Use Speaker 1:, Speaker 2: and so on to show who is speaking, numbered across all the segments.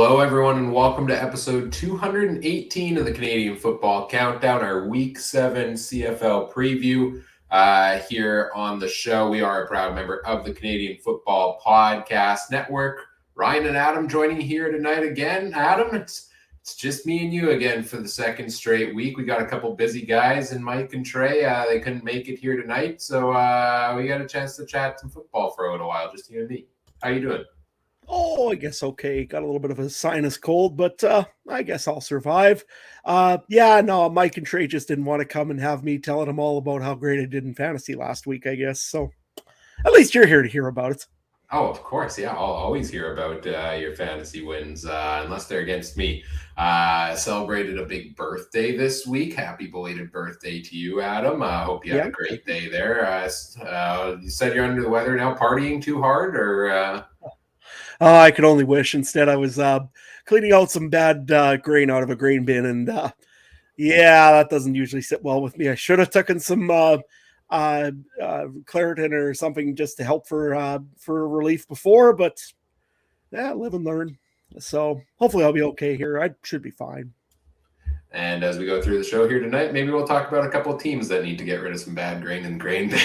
Speaker 1: Hello, everyone, and welcome to episode 218 of the Canadian Football Countdown, our Week 7 CFL preview. Here on the show, we are a proud member of the Canadian Football Podcast Network. Ryan and Adam joining here tonight again. Adam, it's just me and you again for the second straight week. We got a couple busy guys, and Mike and Trey, they couldn't make it here tonight, so we got a chance to chat some football for a little while, just you and me. How you doing?
Speaker 2: Oh, I guess okay. Got a little bit of a sinus cold, but I guess I'll survive. Mike and Trey just didn't want to come and have me telling them all about how great I did in fantasy last week, I guess. So at least you're here to hear about it.
Speaker 1: Oh, of course. Yeah, I'll always hear about your fantasy wins, unless they're against me. Celebrated a big birthday this week. Happy belated birthday to you, Adam. Hope you had a great day there. You said you're under the weather now, partying too hard, or...
Speaker 2: I could only wish. Instead, I was cleaning out some bad grain out of a grain bin, and that doesn't usually sit well with me. I should have taken some Claritin or something just to help for relief before, but live and learn. So hopefully I'll be okay here. I should be fine.
Speaker 1: And as we go through the show here tonight, maybe we'll talk about a couple of teams that need to get rid of some bad grain in the grain bin.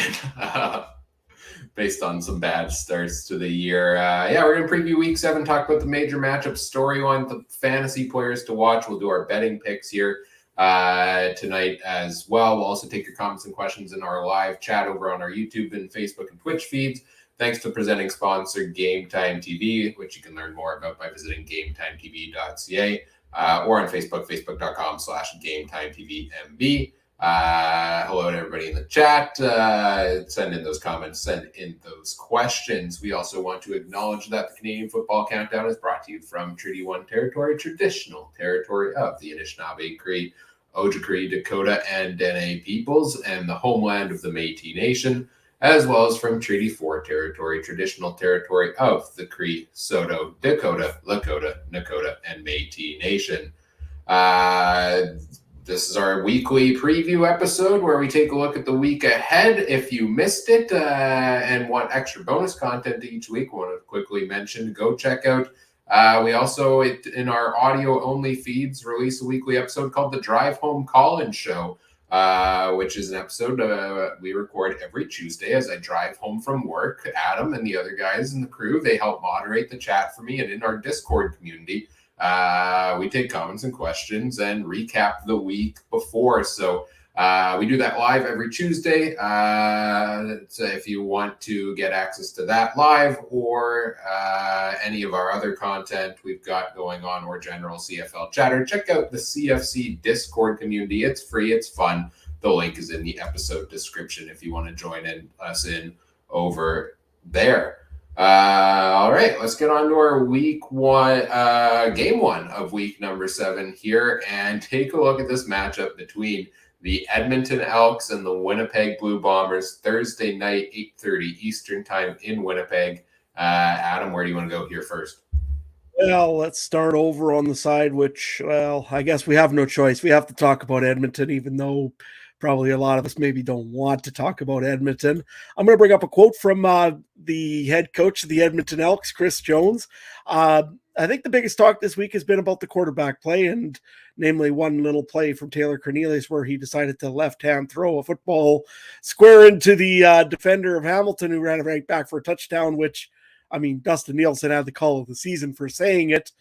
Speaker 1: Based on some bad starts to the year. We're going to preview Week 7, talk about the major matchup storyline, the fantasy players to watch. We'll do our betting picks here tonight as well. We'll also take your comments and questions in our live chat over on our YouTube and Facebook and Twitch feeds. Thanks to presenting sponsor Game Time TV, which you can learn more about by visiting gametimetv.ca or on Facebook, facebook.com/GameTimeTVMB. Hello to everybody in the chat. Send in those comments, send in those questions. We also want to acknowledge that the Canadian Football Countdown is brought to you from Treaty 1 territory, traditional territory of the Anishinaabe, Cree, Ojibwe, Dakota, and Dene peoples, and the homeland of the Métis Nation, as well as from Treaty 4 territory, traditional territory of the Cree, Saulteaux, Dakota, Lakota, Nakota, and Métis Nation. This is our weekly preview episode where we take a look at the week ahead. If you missed it and want extra bonus content each week, I want to quickly mention, go check out. We also, in our audio-only feeds, release a weekly episode called The Drive Home Call-In Show, which is an episode we record every Tuesday as I drive home from work. Adam and the other guys in the crew, they help moderate the chat for me, and in our Discord community, we take comments and questions and recap the week before. So we do that live every Tuesday. So if you want to get access to that live or any of our other content we've got going on or general CFL chatter, check out the CFC Discord community. It's free. It's fun. The link is in the episode description if you want to join us in over there. All right, let's get on to our week 1, game 1 of week number 7 here and take a look at this matchup between the Edmonton Elks and the Winnipeg Blue Bombers, Thursday night, 8:30 Eastern time in Winnipeg. Adam, where do you want to go here first?
Speaker 2: Well, let's start over on the side, which, I guess we have no choice. We have to talk about Edmonton, even though probably a lot of us maybe don't want to talk about Edmonton. I'm going to bring up a quote from the head coach of the Edmonton Elks, Chris Jones. I think the biggest talk this week has been about the quarterback play, and namely one little play from Taylor Cornelius where he decided to left-hand throw a football square into the defender of Hamilton, who ran it right back for a touchdown, which, Dustin Nielsen had the call of the season for saying it.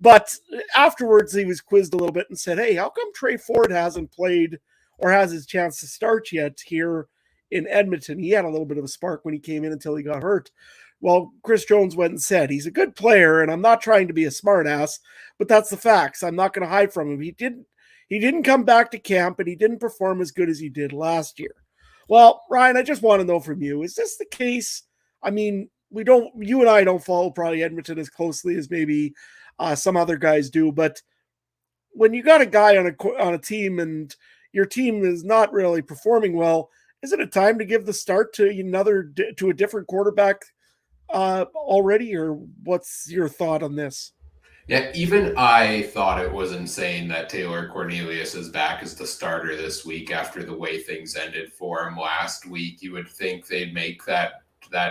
Speaker 2: But afterwards, he was quizzed a little bit and said, hey, how come Trey Ford hasn't played or has his chance to start yet here in Edmonton? He had a little bit of a spark when he came in until he got hurt. Well, Chris Jones went and said, he's a good player, and I'm not trying to be a smartass, but that's the facts. I'm not going to hide from him. He didn't come back to camp, and he didn't perform as good as he did last year. Well, Ryan, I just want to know from you, is this the case? You and I don't follow probably Edmonton as closely as maybe some other guys do, but when you got a guy on a team and your team is not really performing well, is it a time to give the start to a different quarterback already, or what's your thought on this?
Speaker 1: Yeah, even I thought it was insane that Taylor Cornelius is back as the starter this week after the way things ended for him last week. You would think they'd make that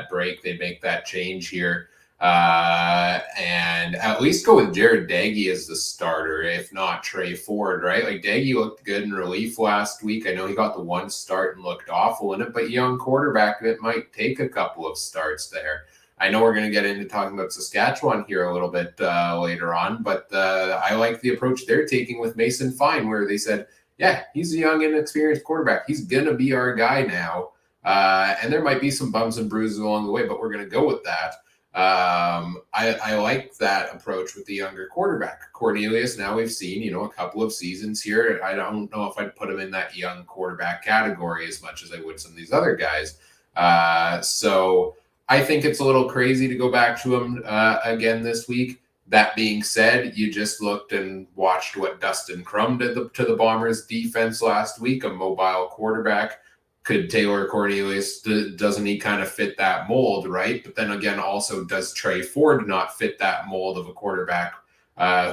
Speaker 1: break, they'd make that change here And at least go with Jared Daggy as the starter, if not Trey Ford, right? Like Daggy looked good in relief last week. I know he got the one start and looked awful in it, but young quarterback, it might take a couple of starts there. I know we're going to get into talking about Saskatchewan here a little bit later on, but I like the approach they're taking with Mason Fine, where they said, yeah, he's a young, inexperienced quarterback. He's going to be our guy now. And there might be some bumps and bruises along the way, but we're going to go with that. I like that approach with the younger quarterback. Cornelius, now we've seen, a couple of seasons here. I don't know if I'd put him in that young quarterback category as much as I would some of these other guys. So I think it's a little crazy to go back to him again this week. That being said, you just looked and watched what Dustin Crum did to the Bombers defense last week, a mobile quarterback. Could Taylor Cornelius, doesn't he kind of fit that mold, right? But then again, also, does Trey Ford not fit that mold of a quarterback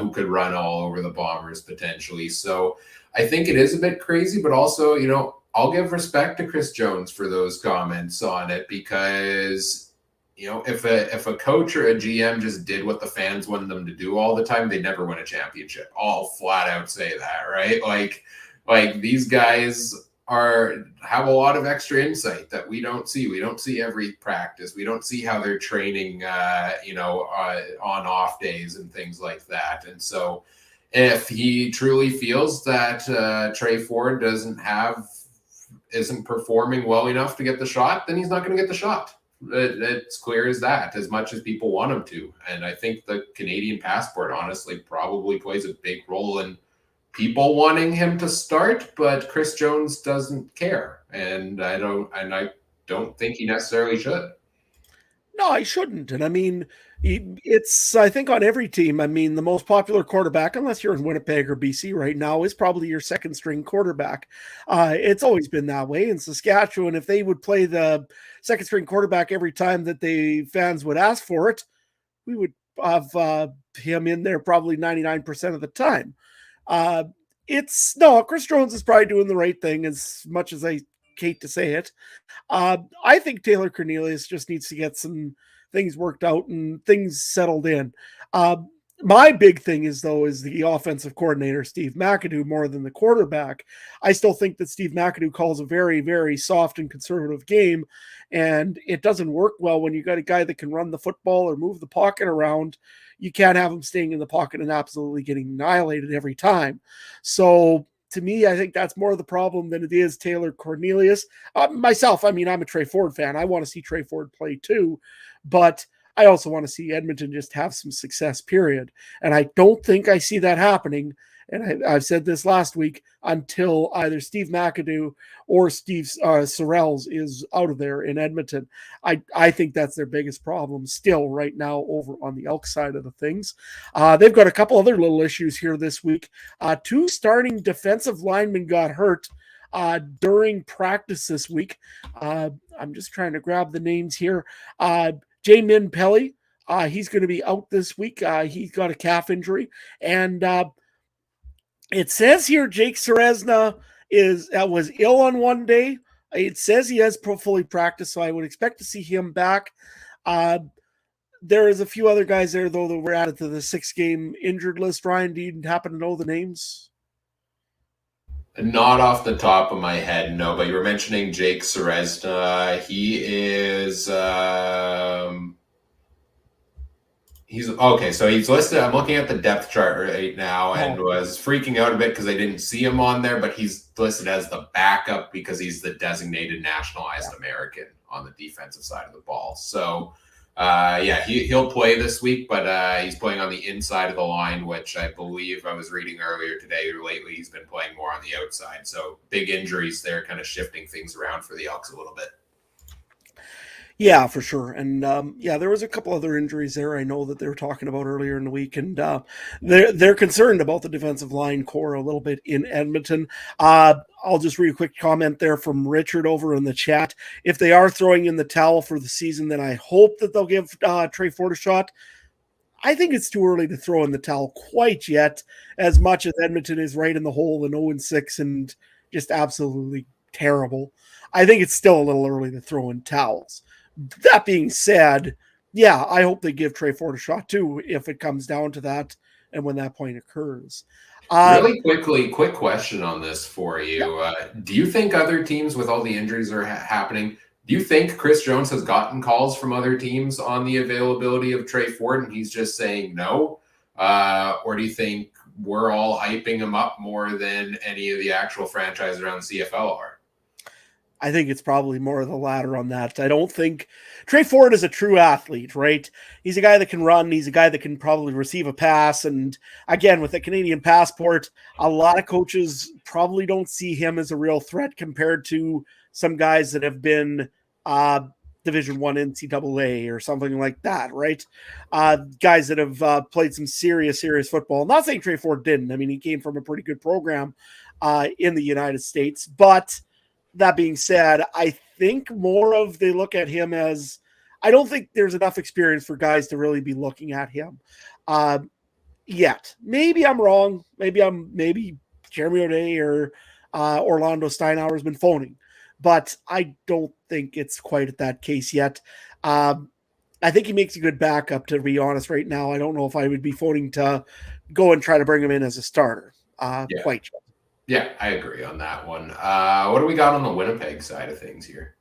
Speaker 1: who could run all over the Bombers potentially? So I think it is a bit crazy, but also, I'll give respect to Chris Jones for those comments on it because, if a coach or a GM just did what the fans wanted them to do all the time, they'd never win a championship. I'll flat out say that, right? Like these guys have a lot of extra insight that we don't see. We don't see every practice. We don't see how they're training, on off days and things like that. And so if he truly feels that Trey Ford isn't performing well enough to get the shot, then he's not going to get the shot. It's clear as that, as much as people want him to. And I think the Canadian passport honestly probably plays a big role in people wanting him to start, but Chris Jones doesn't care. And I don't think he necessarily should.
Speaker 2: No, I shouldn't. And I mean, it's, I think on every team, I mean, the most popular quarterback, unless you're in Winnipeg or BC right now, is probably your second string quarterback. It's always been that way. In Saskatchewan, if they would play the second string quarterback every time that the fans would ask for it, we would have him in there probably 99% of the time. Chris Jones is probably doing the right thing, as much as I hate to say it. I think Taylor Cornelius just needs to get some things worked out and things settled in. My big thing is the offensive coordinator, Steve McAdoo, more than the quarterback. I still think that Steve McAdoo calls a very, very soft and conservative game, and it doesn't work well when you got a guy that can run the football or move the pocket around. You can't have him staying in the pocket and absolutely getting annihilated every time. So to me, I think that's more of the problem than it is Taylor Cornelius. Myself, I mean, I'm a Trey Ford fan. I want to see Trey Ford play too, but I also want to see Edmonton just have some success, period. And I don't think I see that happening. And I've said this last week, until either Steve McAdoo or Steve Sorrells is out of there in Edmonton. I think that's their biggest problem still right now over on the Elks side of the things. They've got a couple other little issues here this week. Two starting defensive linemen got hurt during practice this week. I'm just trying to grab the names here. Jamin Pelly, he's going to be out this week. He's got a calf injury. And it says here Jake Serezna was ill on one day. It says he has fully practiced, so I would expect to see him back. There is a few other guys there, though, that were added to the 6-game injured list. Ryan, do you happen to know the names?
Speaker 1: Not off the top of my head, no, but you were mentioning Jake Serezna. He is... He's okay, so he's listed. I'm looking at the depth chart right now and was freaking out a bit because I didn't see him on there, but he's listed as the backup because he's the designated nationalized American on the defensive side of the ball. So, he'll play this week, but he's playing on the inside of the line, which I believe I was reading earlier today or lately. He's been playing more on the outside. So big injuries there, kind of shifting things around for the Elks a little bit.
Speaker 2: Yeah, for sure. And there was a couple other injuries there I know that they were talking about earlier in the week, and they're concerned about the defensive line core a little bit in Edmonton. I'll just read a quick comment there from Richard over in the chat. If they are throwing in the towel for the season, then I hope that they'll give Trey Ford a shot. I think it's too early to throw in the towel quite yet, as much as Edmonton is right in the hole and 0-6 and just absolutely terrible. I think it's still a little early to throw in towels. That being said, yeah, I hope they give Trey Ford a shot too if it comes down to that and when that point occurs.
Speaker 1: Really quickly, quick question on this for
Speaker 2: Yeah,
Speaker 1: you. Do you think other teams, with all the injuries are happening, do you think Chris Jones has gotten calls from other teams on the availability of Trey Ford and he's just saying no? Or do you think we're all hyping him up more than any of the actual franchises around the CFL are?
Speaker 2: I think it's probably more of the latter on that. I don't think Trey Ford is a true athlete, right? He's a guy that can run. He's a guy that can probably receive a pass. And again, with a Canadian passport, a lot of coaches probably don't see him as a real threat compared to some guys that have been Division One NCAA or something like that, right? Guys that have played some serious football. I'm not saying Trey Ford didn't. I mean, he came from a pretty good program in the United States, but that being said, I think more of they look at him as I don't think there's enough experience for guys to really be looking at him yet. Maybe I'm wrong. Maybe Jeremy O'Day or Orlando Steinauer has been phoning, but I don't think it's quite at that case yet. I think he makes a good backup, to be honest. Right now, I don't know if I would be phoning to go and try to bring him in as a starter. Quite yet.
Speaker 1: Yeah, I agree on that one. What do we got on the Winnipeg side of things here?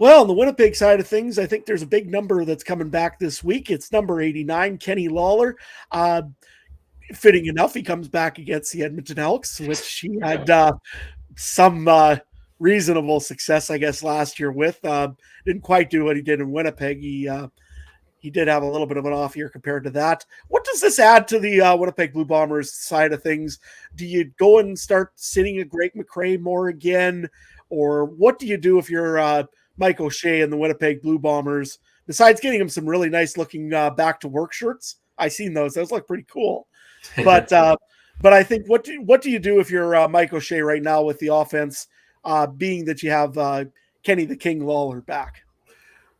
Speaker 2: Well, on the Winnipeg side of things, I think there's a big number that's coming back this week. It's number 89, Kenny Lawler. Fitting enough, he comes back against the Edmonton Elks, which he had some reasonable success, I guess, last year with. Didn't quite do what he did in Winnipeg. He did have a little bit of an off year compared to that. What does this add to the Winnipeg Blue Bombers side of things? Do you go and start sitting a Greg McRae more again? Or what do you do if you're Mike O'Shea and the Winnipeg Blue Bombers, besides getting him some really nice looking back to work shirts? I seen those. Those look pretty cool. But I think what do you do if you're Mike O'Shea right now with the offense, being that you have Kenny the King Lawler back?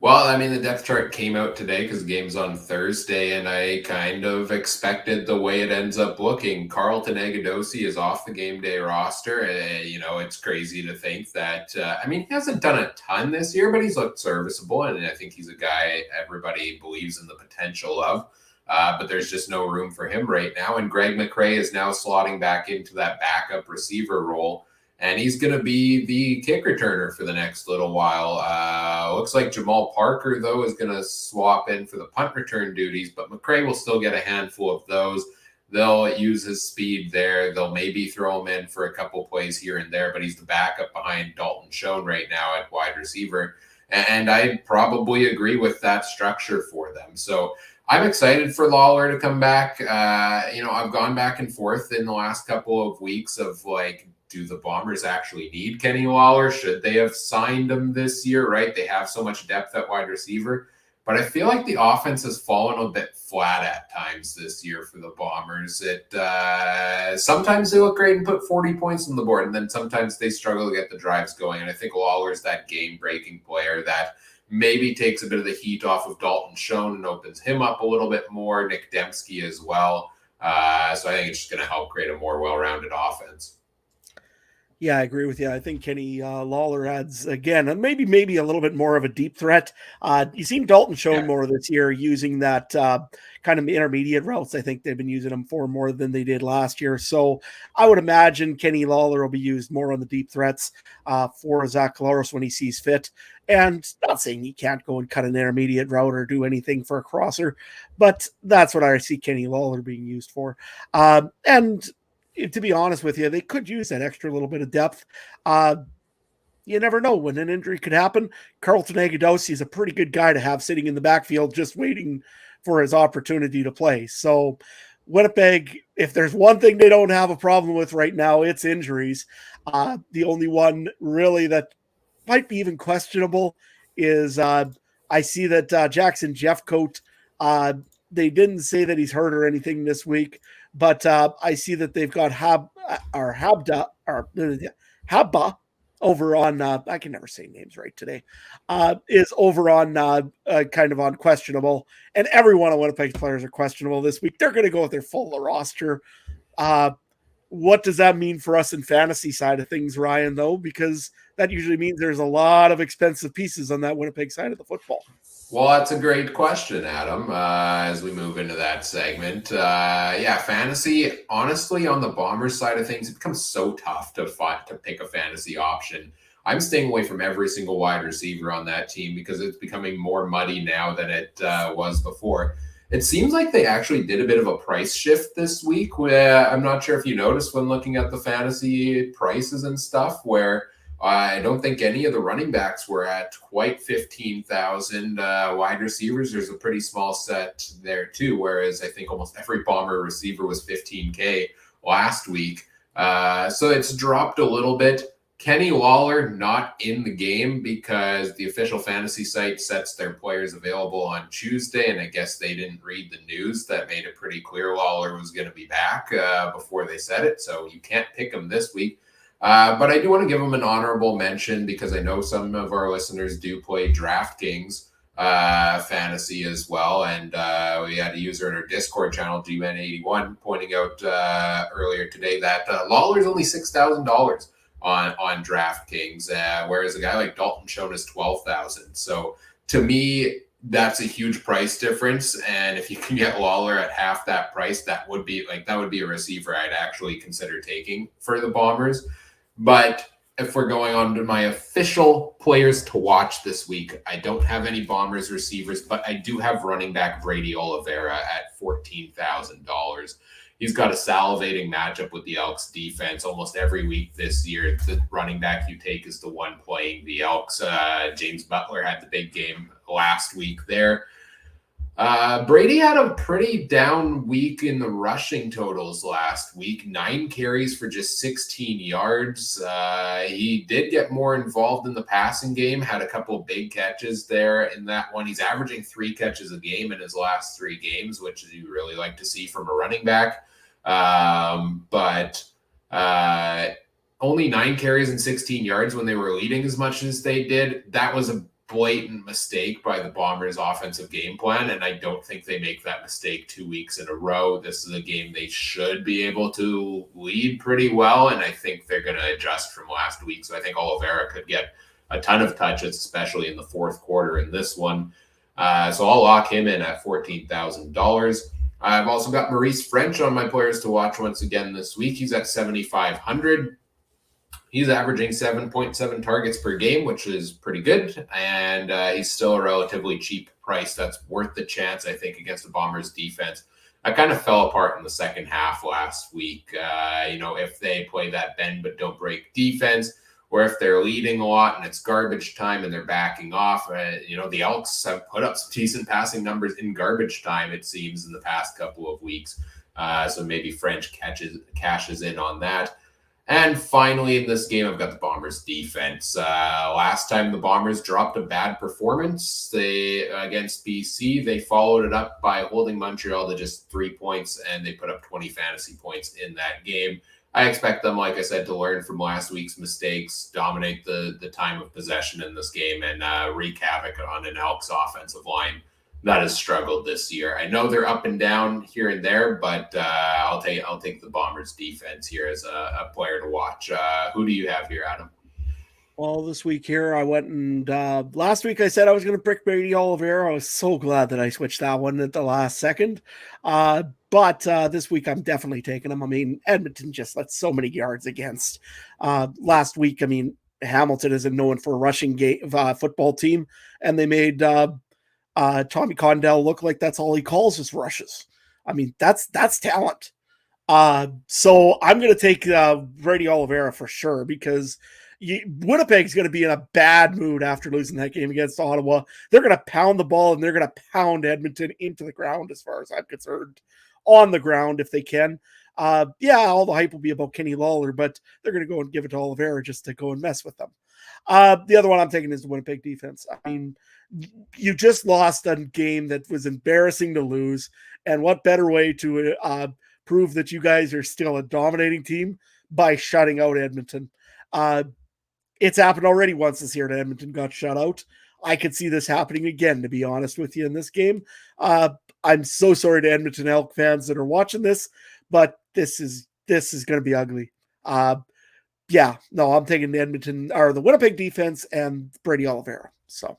Speaker 1: Well, I mean, the depth chart came out today because the game's on Thursday, and I kind of expected the way it ends up looking. Carlton Agudosi is off the game day roster. It's crazy to think that, he hasn't done a ton this year, but he's looked serviceable, and I think he's a guy everybody believes in the potential of. But there's just no room for him right now. And Greg McRae is now slotting back into that backup receiver role. And he's going to be the kick returner for the next little while. Looks like Jamal Parker, though, is going to swap in for the punt return duties, but McRae will still get a handful of those. They'll use his speed there. They'll maybe throw him in for a couple plays here and there, but he's the backup behind Dalton Schoen right now at wide receiver. And I'd probably agree with that structure for them. So I'm excited for Lawler to come back. I've gone back and forth in the last couple of weeks of do the Bombers actually need Kenny Lawler? Should they have signed him this year, right? They have so much depth at wide receiver. But I feel like the offense has fallen a bit flat at times this year for the Bombers. Sometimes they look great and put 40 points on the board, and then sometimes they struggle to get the drives going. And I think Lawler's that game-breaking player that maybe takes a bit of the heat off of Dalton Schoen and opens him up a little bit more, Nick Dembski as well. So I think it's just going to help create a more well-rounded offense.
Speaker 2: Yeah, I agree with you. I think Kenny Lawler adds, again, and maybe a little bit more of a deep threat. You've seen Dalton Schoen more this year using that kind of intermediate routes. I think they've been using them for more than they did last year. So I would imagine Kenny Lawler will be used more on the deep threats for Zach Collaros when he sees fit. And not saying he can't go and cut an intermediate route or do anything for a crosser, but that's what I see Kenny Lawler being used for. And to be honest with you, they could use that extra little bit of depth. You never know when an injury could happen. Carlton Agudosi is a pretty good guy to have sitting in the backfield just waiting for his opportunity to play. So Winnipeg, if there's one thing they don't have a problem with right now, it's injuries. The only one really that might be even questionable is I see that Jackson Jeffcoat, they didn't say that he's hurt or anything this week, but I see that they've got Habba over on, I can never say names right today, is over on kind of on questionable. And every one of Winnipeg's players are questionable this week. They're going to go with their full roster. What does that mean for us in fantasy side of things, Ryan, though? Because that usually means there's a lot of expensive pieces on that Winnipeg side of the football.
Speaker 1: Well, that's a great question, Adam. As we move into that segment, fantasy. Honestly, on the Bombers side of things, it becomes so tough to pick a fantasy option. I'm staying away from every single wide receiver on that team because it's becoming more muddy now than it was before. It seems like they actually did a bit of a price shift this week. Where I'm not sure if you noticed when looking at the fantasy prices and stuff, where I don't think any of the running backs were at quite 15,000. Wide receivers, there's a pretty small set there too. Whereas I think almost every Bomber receiver was 15K last week. So it's dropped a little bit. Kenny Lawler not in the game because the official fantasy site sets their players available on Tuesday, and I guess they didn't read the news that made it pretty clear Lawler was going to be back before they said it. So you can't pick him this week. But I do want to give him an honorable mention because I know some of our listeners do play DraftKings fantasy as well. And we had a user in our Discord channel, GMan81, pointing out earlier today that Lawler's only $6,000 on DraftKings, whereas a guy like Dalton Schoen is $12,000. So to me, that's a huge price difference. And if you can get Lawler at half that price, that would be a receiver I'd actually consider taking for the Bombers. But if we're going on to my official players to watch this week, I don't have any Bombers receivers, but I do have running back Brady Oliveira at $14,000. He's got a salivating matchup with the Elks defense almost every week this year. The running back you take is the one playing the Elks. James Butler had the big game last week there. Brady had a pretty down week in the rushing totals last week. 9 carries for just 16 yards. He did get more involved in the passing game, had a couple of big catches there in that one. He's averaging 3 catches a game in his last 3 games, which you really like to see from a running back. But only 9 carries and 16 yards when they were leading as much as they did. That was a blatant mistake by the Bombers' offensive game plan, and I don't think they make that mistake 2 weeks in a row. This is a game they should be able to lead pretty well, and I think they're going to adjust from last week. So I think Oliveira could get a ton of touches, especially in the fourth quarter in this one. So I'll lock him in at $14,000. I've also got Maurice French on my players to watch once again this week. He's at 7,500. He's averaging 7.7 targets per game, which is pretty good. And he's still a relatively cheap price. That's worth the chance, I think, against the Bombers defense. I kind of fell apart in the second half last week. If they play that bend but don't break defense, or if they're leading a lot and it's garbage time and they're backing off. The Elks have put up some decent passing numbers in garbage time, it seems, in the past couple of weeks. So maybe French cashes in on that. And finally, in this game, I've got the Bombers defense. Last time the Bombers dropped a bad performance against BC, they followed it up by holding Montreal to just 3 points, and they put up 20 fantasy points in that game. I expect them, like I said, to learn from last week's mistakes, dominate the time of possession in this game, and wreak havoc on an Elks offensive line that has struggled this year. I know they're up and down here and there, but I'll take the Bombers defense here as a player to watch. Who do you have here, Adam?
Speaker 2: Well, this week here, I went and last week I said I was going to pick Brady Oliveira. I was so glad that I switched that one at the last second. But this week I'm definitely taking him. I mean, Edmonton just let so many yards against. Last week, I mean, Hamilton isn't known for a rushing football team, and they made Tommy Condell look like that's all he calls his rushes. I mean, that's talent. So I'm going to take Brady Oliveira for sure because Winnipeg's going to be in a bad mood after losing that game against Ottawa. They're going to pound the ball and they're going to pound Edmonton into the ground as far as I'm concerned, on the ground if they can. All the hype will be about Kenny Lawler, but they're going to go and give it to Oliveira just to go and mess with them. The other one I'm taking is the Winnipeg defense. I mean, you just lost a game that was embarrassing to lose, and what better way to prove that you guys are still a dominating team by shutting out Edmonton. It's happened already once this year that Edmonton got shut out. I could see this happening again, to be honest with you, in this game. I'm so sorry to Edmonton Elk fans that are watching this, but this is going to be ugly. I'm taking the Winnipeg defense and Brady Oliveira. So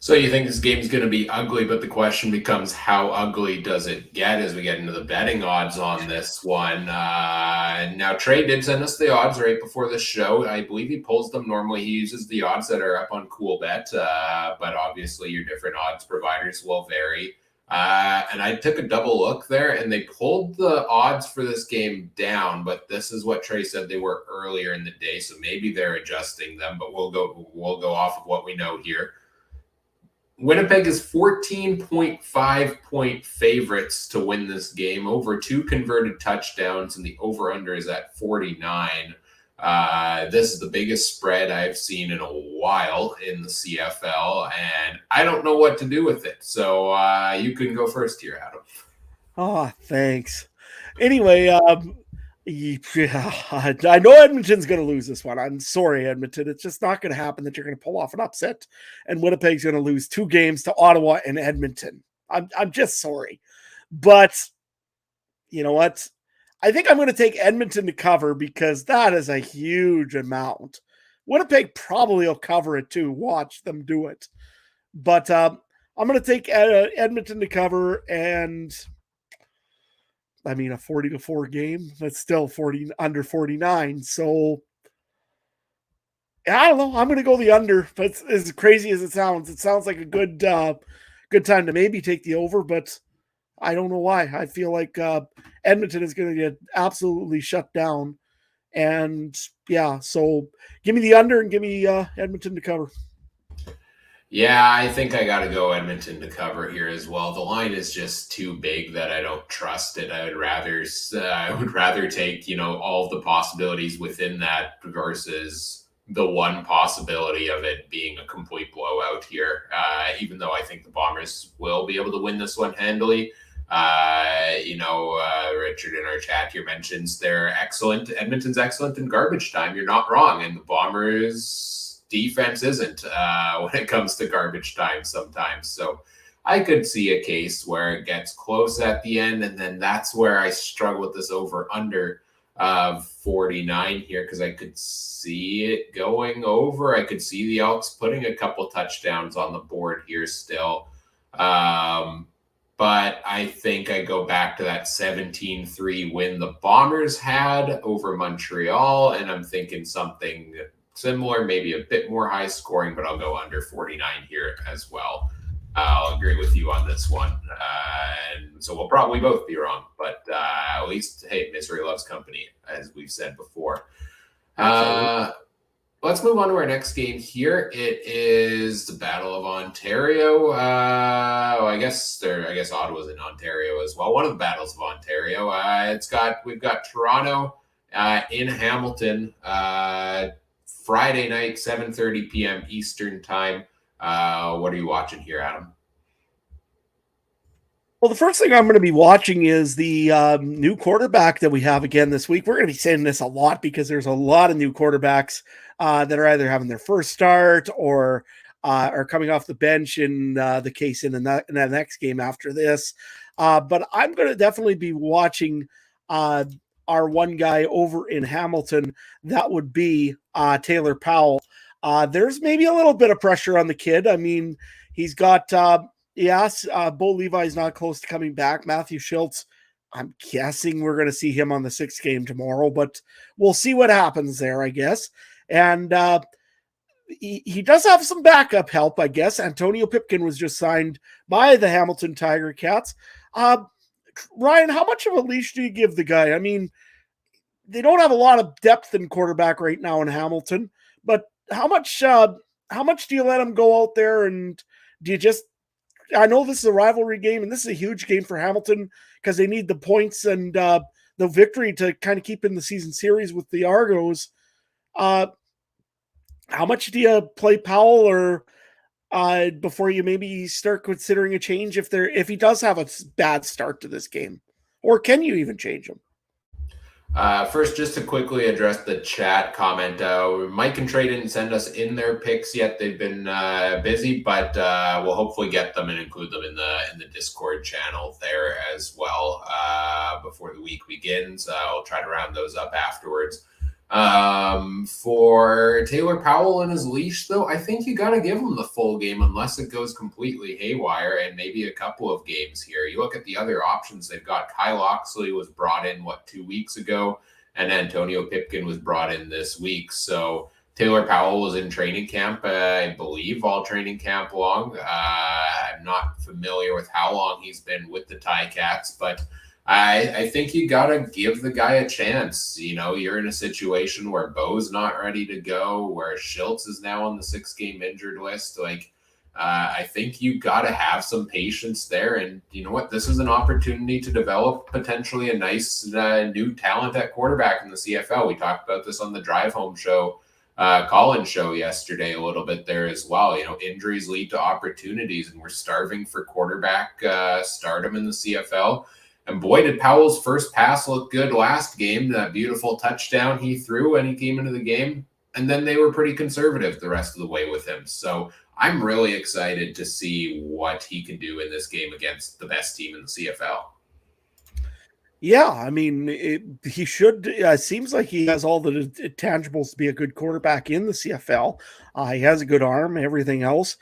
Speaker 1: So you think this game's going to be ugly, but the question becomes how ugly does it get as we get into the betting odds on this one? Now, Trey did send us the odds right before the show. I believe he pulls them. Normally, he uses the odds that are up on CoolBet, but obviously your different odds providers will vary. And I took a double look there, and they pulled the odds for this game down, but this is what Trey said they were earlier in the day, so maybe they're adjusting them, but we'll go off of what we know here. Winnipeg is 14.5 point favorites to win this game, over 2 converted touchdowns, and the over-under is at 49. This is the biggest spread I've seen in a while in the CFL, and I don't know what to do with it. So you can go first here, Adam.
Speaker 2: Oh, thanks. Anyway, I know Edmonton's going to lose this one. I'm sorry, Edmonton. It's just not going to happen that you're going to pull off an upset, and Winnipeg's going to lose 2 games to Ottawa and Edmonton. I'm just sorry. But you know what? I think I'm going to take Edmonton to cover because that is a huge amount. Winnipeg probably will cover it too. Watch them do it. But I'm going to take Edmonton to cover, and I mean, a 40-4 game, but still 40 under 49. So I don't know. I'm going to go the under, but as crazy as it sounds like a good time to maybe take the over, but I don't know why. I feel like Edmonton is going to get absolutely shut down. And yeah, so give me the under and give me Edmonton to cover.
Speaker 1: Yeah, I think I got to go Edmonton to cover here as well. The line is just too big that I don't trust it. I would rather take, all of the possibilities within that versus the one possibility of it being a complete blowout here. Even though I think the Bombers will be able to win this one handily. Richard in our chat here mentions they're excellent. Edmonton's excellent in garbage time. You're not wrong. And the Bombers defense isn't when it comes to garbage time sometimes. So I could see a case where it gets close at the end, and then that's where I struggle with this over-under of 49 here because I could see it going over. I could see the Elks putting a couple touchdowns on the board here still. But I think I go back to that 17-3 win the Bombers had over Montreal, and I'm thinking something similar, maybe a bit more high scoring, but I'll go under 49 here as well. I'll agree with you on this one. And so we'll probably both be wrong, but at least, hey, misery loves company, as we've said before. Let's move on to our next game here. It is the Battle of Ontario. I guess Ottawa's in Ontario as well. One of the battles of Ontario. We've got Toronto in Hamilton. Friday night, 7:30 p.m. Eastern time. What are you watching here, Adam?
Speaker 2: Well, the first thing I'm going to be watching is the new quarterback that we have again this week. We're going to be saying this a lot because there's a lot of new quarterbacks that are either having their first start or are coming off the bench in the case in the next game after this. But I'm going to definitely be watching our one guy over in Hamilton. That would be Taylor Powell. There's maybe a little bit of pressure on the kid. I mean, he's got... Bo Levi's not close to coming back. Matthew Schultz, I'm guessing we're going to see him on the 6th game tomorrow, but we'll see what happens there, I guess. And he does have some backup help, I guess. Antonio Pipkin was just signed by the Hamilton Tiger Cats. Ryan, how much of a leash do you give the guy? I mean, they don't have a lot of depth in quarterback right now in Hamilton, but how much do you let him go out there, and do you just... I know this is a rivalry game, and this is a huge game for Hamilton because they need the points and the victory to kind of keep in the season series with the Argos. How much do you play Powell, or before you maybe start considering a change if he does have a bad start to this game, or can you even change him?
Speaker 1: First, just to quickly address the chat comment, Mike and Trey didn't send us in their picks yet. They've been busy, but we'll hopefully get them and include them in the Discord channel there as well before the week begins. I'll try to round those up afterwards. For Taylor Powell and his leash, though, I think you got to give him the full game unless it goes completely haywire, and maybe a couple of games here. You look at the other options they've got. Kyle Oxley was brought in, 2 weeks ago, and Antonio Pipkin was brought in this week. So Taylor Powell was in training camp, I believe, all training camp long. I'm not familiar with how long he's been with the Ticats, but I think you got to give the guy a chance. You know, you're in a situation where Bo's not ready to go, where Schultz is now on the 6-game injured list. I think you got to have some patience there. And you know what? This is an opportunity to develop potentially a nice new talent at quarterback in the CFL. We talked about this on the Drive Home show, Colin's show yesterday a little bit there as well. You know, injuries lead to opportunities, and we're starving for quarterback stardom in the CFL. And boy, did Powell's first pass look good last game. That beautiful touchdown he threw when he came into the game. And then they were pretty conservative the rest of the way with him. So I'm really excited to see what he can do in this game against the best team in the CFL.
Speaker 2: Yeah, I mean, he should. It seems like he has all the intangibles to be a good quarterback in the CFL. He has a good arm, everything else.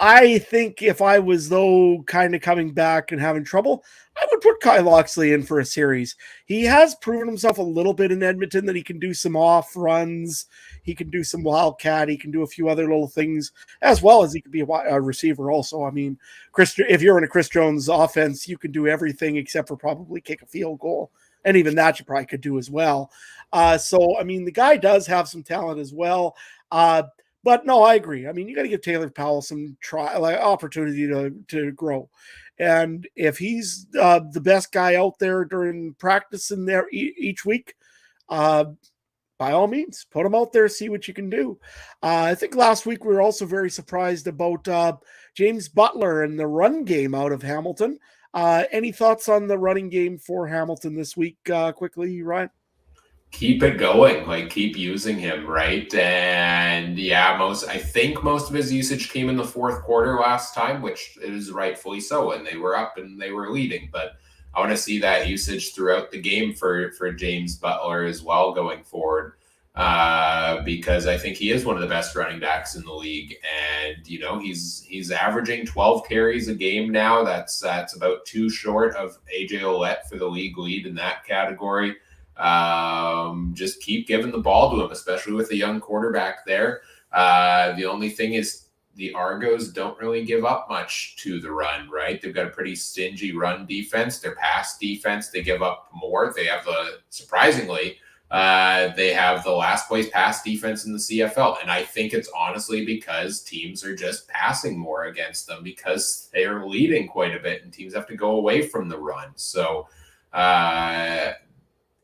Speaker 2: I think if I was, though, kind of coming back and having trouble, I would put Kyle Oxley in for a series. He has proven himself a little bit in Edmonton that he can do some off runs. He can do some wildcat. He can do a few other little things, as well as he can be a receiver also. I mean, if you're in a Chris Jones offense, you can do everything except for probably kick a field goal. And even that you probably could do as well. So, I mean, the guy does have some talent as well. But no, I agree. I mean, you got to give Taylor Powell some opportunity to grow. And if he's the best guy out there during practice in there each week, by all means, put him out there, see what you can do. I think last week we were also very surprised about James Butler and the run game out of Hamilton. Any thoughts on the running game for Hamilton this week quickly, Ryan?
Speaker 1: Keep it going, keep using him, right? And yeah, I think most of his usage came in the fourth quarter last time, which is rightfully so, and they were up and they were leading. But I want to see that usage throughout the game for James Butler as well going forward, because I think he is one of the best running backs in the league. And you know, he's averaging 12 carries a game now. That's about 2 short of AJ Ouellette for the league lead in that category. Just keep giving the ball to him, especially with a young quarterback there. The only thing is the Argos don't really give up much to the run, right? They've got a pretty stingy run defense. Their pass defense, they give up more. They have surprisingly, they have the last place pass defense in the CFL. And I think it's honestly because teams are just passing more against them because they are leading quite a bit and teams have to go away from the run. So,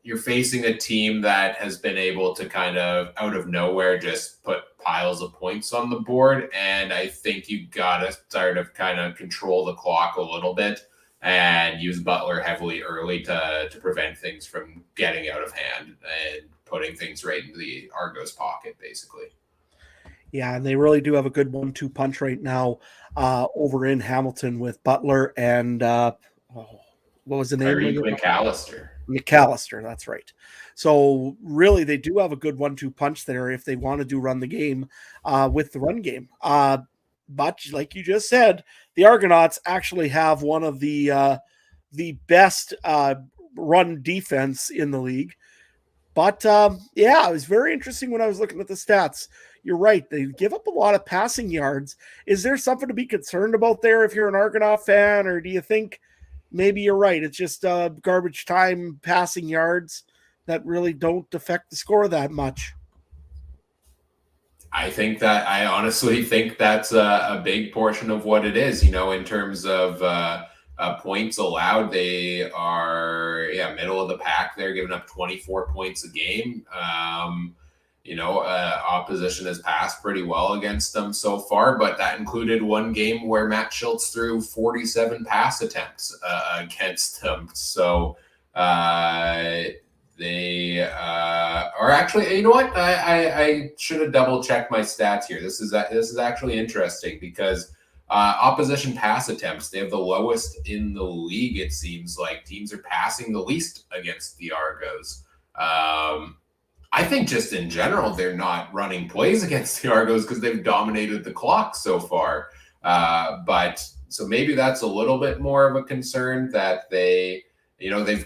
Speaker 1: you're facing a team that has been able to kind of out of nowhere just put piles of points on the board. And I think you got to start of kind of control the clock a little bit and use Butler heavily early to prevent things from getting out of hand and putting things right into the Argos pocket, basically.
Speaker 2: Yeah, and they really do have a good 1-2 punch right now over in Hamilton with Butler and what was the name? McAllister, that's right. So really, they do have a good 1-2 punch there if they want to run the game with the run game. But like you just said, the Argonauts actually have one of the best run defense in the league. But yeah, it was very interesting when I was looking at the stats. You're right. They give up a lot of passing yards. Is there something to be concerned about there if you're an Argonaut fan, or do you think maybe you're right? It's just garbage time passing yards that really don't affect the score that much.
Speaker 1: I honestly think that's a big portion of what it is, you know, in terms of points allowed. They are, middle of the pack. They're giving up 24 points a game. Opposition has passed pretty well against them so far, but that included one game where Matt Schultz threw 47 pass attempts against them. So they are actually, you know what? I should have double checked my stats here. This is actually interesting because opposition pass attempts, they have the lowest in the league. It seems like teams are passing the least against the Argos. I think just in general, they're not running plays against the Argos because they've dominated the clock so far. But so maybe that's a little bit more of a concern that they've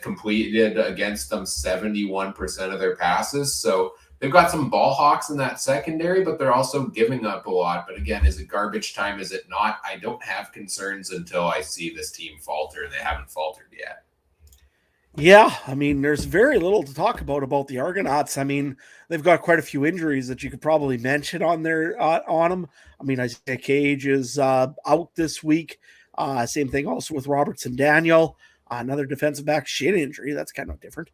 Speaker 1: completed against them 71% of their passes. So they've got some ball hawks in that secondary, but they're also giving up a lot. But again, is it garbage time? Is it not? I don't have concerns until I see this team falter, and they haven't faltered yet.
Speaker 2: Yeah, I mean, there's very little to talk about the Argonauts. I mean, they've got quite a few injuries that you could probably mention on them. I mean, Isaiah Cage is out this week. Same thing also with Robertson Daniel, another defensive back shin injury. That's kind of different.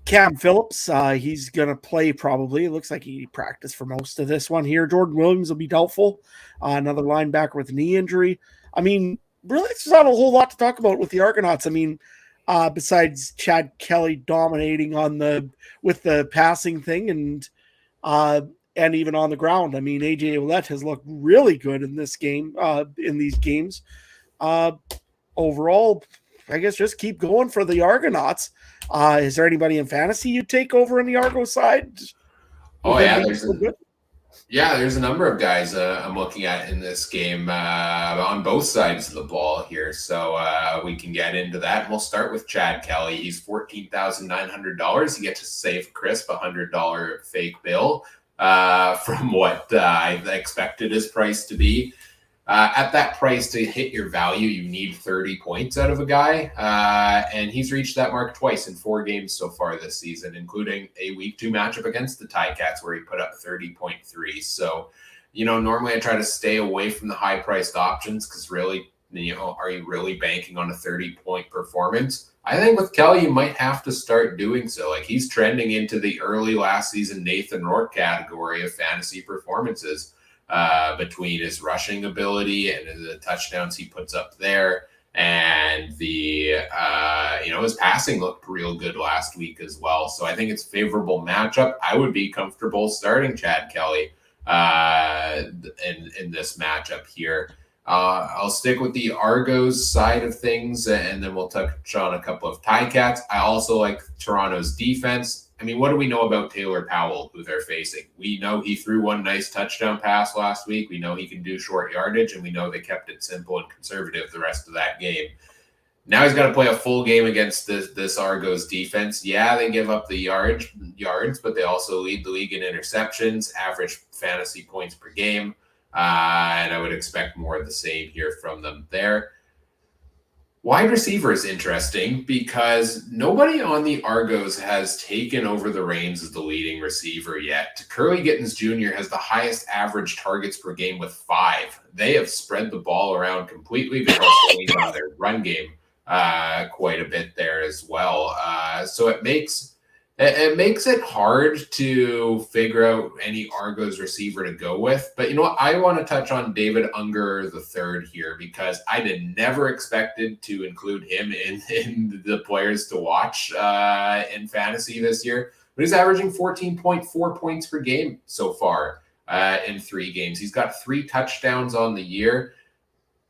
Speaker 2: Cam Phillips, he's going to play probably. It looks like he practiced for most of this one here. Jordan Williams will be doubtful. Another linebacker with a knee injury. I mean, really, there's not a whole lot to talk about with the Argonauts. I mean, besides Chad Kelly dominating with the passing thing and even on the ground. I mean, AJ Ouellette has looked really good in this game, in these games. Overall, I guess just keep going for the Argonauts. Is there anybody in fantasy you take over on the Argo side?
Speaker 1: Oh yeah, there's a number of guys I'm looking at in this game on both sides of the ball here. So we can get into that. We'll start with Chad Kelly. He's $14,900. You get to save crisp $100 fake bill from what I expected his price to be. At that price, to hit your value, you need 30 points out of a guy. And he's reached that mark twice in 4 games so far this season, including a week 2 matchup against the Ticats where he put up 30.3. So, normally I try to stay away from the high-priced options because really, are you really banking on a 30-point performance? I think with Kelly, you might have to start doing so. Like, he's trending into the early last season Nathan Rourke category of fantasy performances. Between his rushing ability and the touchdowns he puts up there, and his passing looked real good last week as well. So I think it's a favorable matchup. I would be comfortable starting Chad Kelly in this matchup here. I'll stick with the Argos side of things, and then we'll touch on a couple of Ticats. I also like Toronto's defense. I mean, what do we know about Taylor Powell, who they're facing? We know he threw one nice touchdown pass last week. We know he can do short yardage, and we know they kept it simple and conservative the rest of that game. Now he's got to play a full game against this Argos defense. Yeah, they give up the yards, but they also lead the league in interceptions, average fantasy points per game, and I would expect more of the same here from them there. Wide receiver is interesting because nobody on the Argos has taken over the reins as the leading receiver yet. Curly Gittens Jr. has the highest average targets per game with 5. They have spread the ball around completely. They're also leaning on their run game quite a bit there as well. So it makes it hard to figure out any Argos receiver to go with. But you know what? I want to touch on David Unger III here because I never expected to include him in the players to watch in fantasy this year. But he's averaging 14.4 points per game so far in 3 games. He's got 3 touchdowns on the year.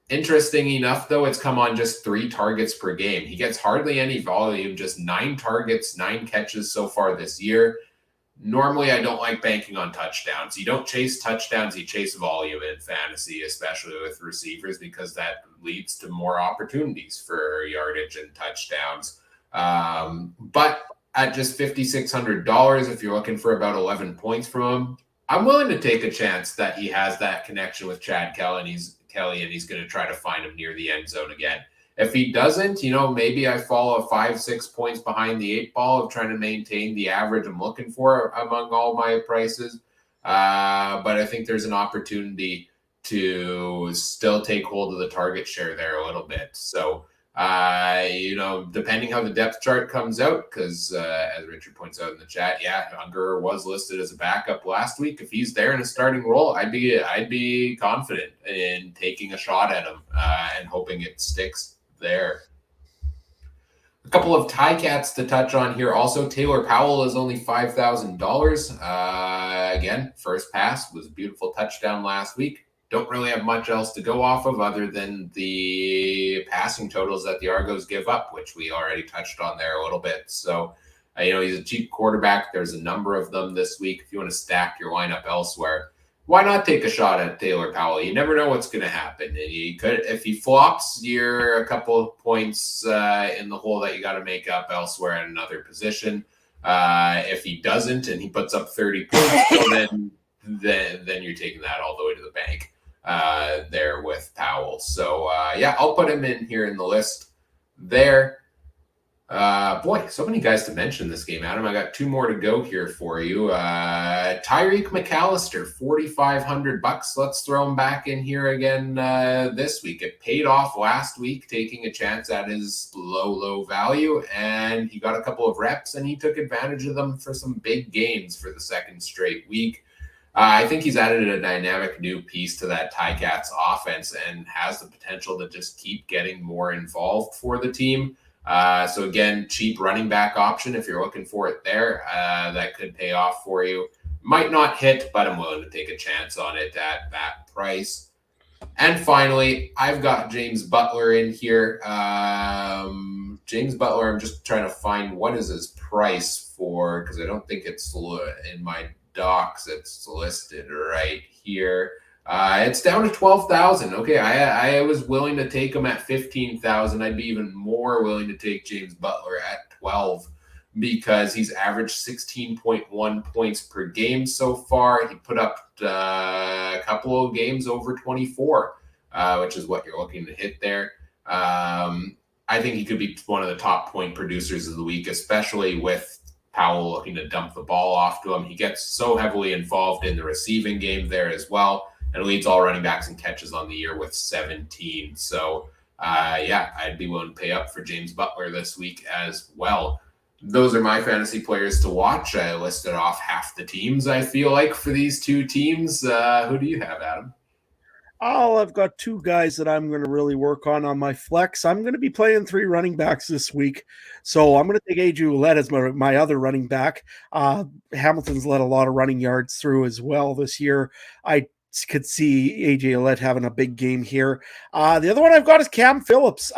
Speaker 1: Interesting enough, though, it's come on just 3 targets per game. He gets hardly any volume, just 9 targets, 9 catches so far this year. Normally, I don't like banking on touchdowns. You don't chase touchdowns, you chase volume in fantasy, especially with receivers, because that leads to more opportunities for yardage and touchdowns. But at just $5,600, if you're looking for about 11 points from him, I'm willing to take a chance that he has that connection with Chad Kelly, and he's going to try to find him near the end zone again. If he doesn't, maybe I fall 5-6 points behind the 8 ball of trying to maintain the average I'm looking for among all my prices. But I think there's an opportunity to still take hold of the target share there a little bit. So, depending how the depth chart comes out, because as Richard points out in the chat, Unger was listed as a backup last week. If he's there in a starting role, I'd be confident in taking a shot at him and hoping it sticks there. A couple of Ticats to touch on here. Also, Taylor Powell is only $5,000. Again, first pass was a beautiful touchdown last week. Don't really have much else to go off of other than the passing totals that the Argos give up, which we already touched on there a little bit. So He's a cheap quarterback. There's a number of them this week. If you want to stack your lineup elsewhere, why not take a shot at Taylor Powell? You never know what's going to happen. He could, if he flops, you're a couple of points in the hole that you got to make up elsewhere at another position. If he doesn't and he puts up 30 points, well, then you're taking that all the way to the bank there with Powell. So I'll put him in here in the list there. Boy, so many guys to mention this game, Adam. I got 2 more to go here for you. Tyreek McAllister, $4,500. Let's throw him back in here again this week. It paid off last week, taking a chance at his low value, and he got a couple of reps, and he took advantage of them for some big gains for the second straight week. I think he's added a dynamic new piece to that Ticats offense and has the potential to just keep getting more involved for the team. So again, cheap running back option if you're looking for it there. That could pay off for you. Might not hit, but I'm willing to take a chance on it at that price. And finally, I've got James Butler in here. James Butler, I'm just trying to find what is his price for, because I don't think it's in my docs. It's listed right here. It's down to 12,000. Okay, I was willing to take him at 15,000. I'd be even more willing to take James Butler at 12 because he's averaged 16.1 points per game so far. He put up a couple of games over 24, which is what you're looking to hit there. I think he could be one of the top point producers of the week, especially with Powell looking to dump the ball off to him. He gets so heavily involved in the receiving game there as well, and leads all running backs and catches on the year with 17. So, I'd be willing to pay up for James Butler this week as well. Those are my fantasy players to watch. I listed off half the teams, I feel like, for these 2 teams. Who do you have, Adam?
Speaker 2: Oh, I've got 2 guys that I'm going to really work on my flex. I'm going to be playing 3 running backs this week. So I'm going to take A.J. Ouellette as my other running back. Hamilton's let a lot of running yards through as well this year. I could see A.J. Ouellette having a big game here. The other one I've got is Cam Phillips,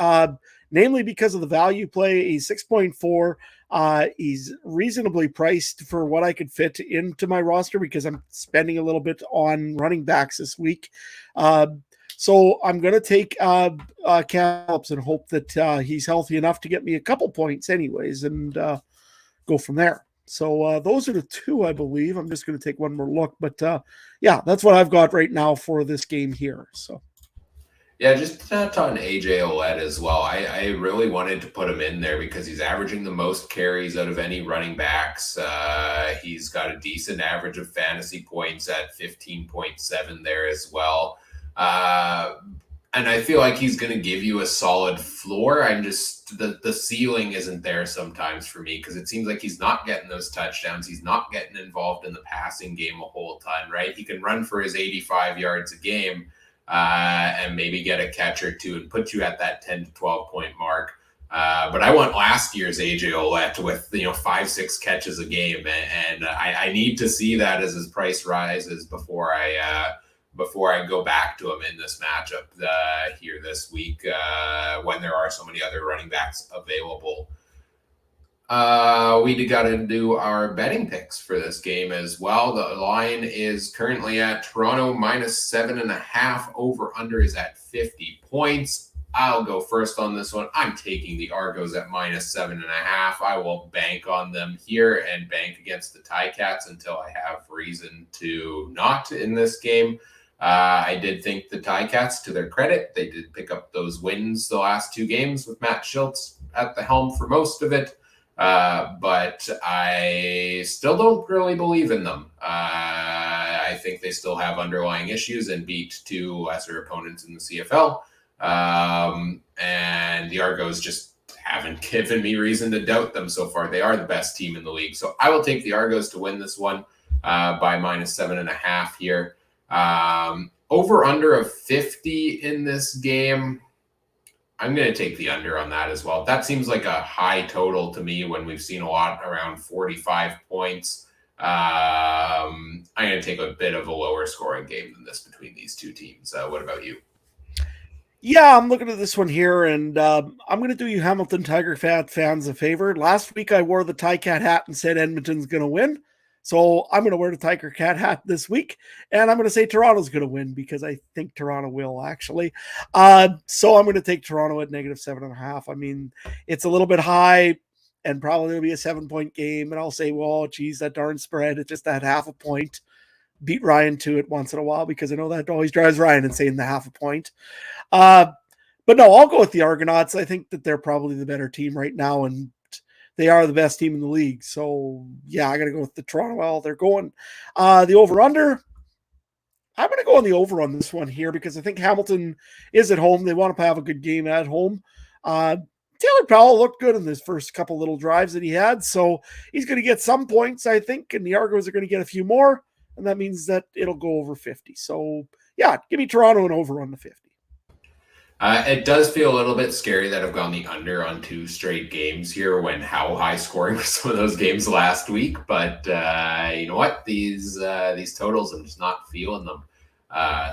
Speaker 2: namely because of the value play. He's 6.4. He's reasonably priced for what I could fit into my roster because I'm spending a little bit on running backs this week. So I'm going to take Cam Phillips and hope that he's healthy enough to get me a couple points anyways and go from there. So those are the 2, I believe. I'm just going to take one more look. But that's what I've got right now for this game here. So.
Speaker 1: Yeah, just to touch on A.J. Ouellette as well. I really wanted to put him in there because he's averaging the most carries out of any running backs. He's got a decent average of fantasy points at 15.7 there as well. And I feel like he's going to give you a solid floor. I'm just, the ceiling isn't there sometimes for me because it seems like he's not getting those touchdowns. He's not getting involved in the passing game a whole ton, right? He can run for his 85 yards a game and maybe get a catch or 2 and put you at that 10 to 12 point mark. But I want last year's A.J. Ouellette with 5-6 catches a game, and I need to see that as his price rises before I go back to him in this matchup here this week when there are so many other running backs available. We got to do our betting picks for this game as well. The line is currently at Toronto -7.5. Over under is at 50 points. I'll go first on this one. I'm taking the Argos at -7.5. I will bank on them here and bank against the Ticats until I have reason to not in this game. I did think the Ticats, to their credit, they did pick up those wins the last 2 games with Matt Schultz at the helm for most of it. But I still don't really believe in them. I think they still have underlying issues and beat 2 lesser opponents in the CFL. And the Argos just haven't given me reason to doubt them so far. They are the best team in the league. So I will take the Argos to win this one by -7.5 here. Over under of 50 in this game. I'm going to take the under on that as well. That seems like a high total to me when we've seen a lot around 45 points. I'm going to take a bit of a lower scoring game than this between these 2 teams. What about you?
Speaker 2: Yeah, I'm looking at this one here, and I'm going to do you Hamilton Tiger fans a favor. Last week, I wore the Cat hat and said Edmonton's going to win. So I'm going to wear the Tiger Cat hat this week, and I'm going to say Toronto's going to win because I think Toronto will, actually. So I'm going to take Toronto at -7.5. I mean, it's a little bit high, and probably will be a 7-point game. And I'll say, well, geez, that darn spread, it's just that half a point. Beat Ryan to it once in a while because I know that always drives Ryan insane, the half a point. But no, I'll go with the Argonauts. I think that they're probably the better team right now, and they are the best team in the league. So yeah, I got to go with the Toronto. Well, they're going the over/under. I'm going to go on the over on this one here because I think Hamilton is at home. They want to have a good game at home. Taylor Powell looked good in his first couple little drives that he had, so he's going to get some points, I think, and the Argos are going to get a few more, and that means that it'll go over 50. So yeah, give me Toronto and over on the 50.
Speaker 1: It does feel a little bit scary that I've gone the under on 2 straight games here when how high scoring were some of those games last week. But you know what? These totals, I'm just not feeling them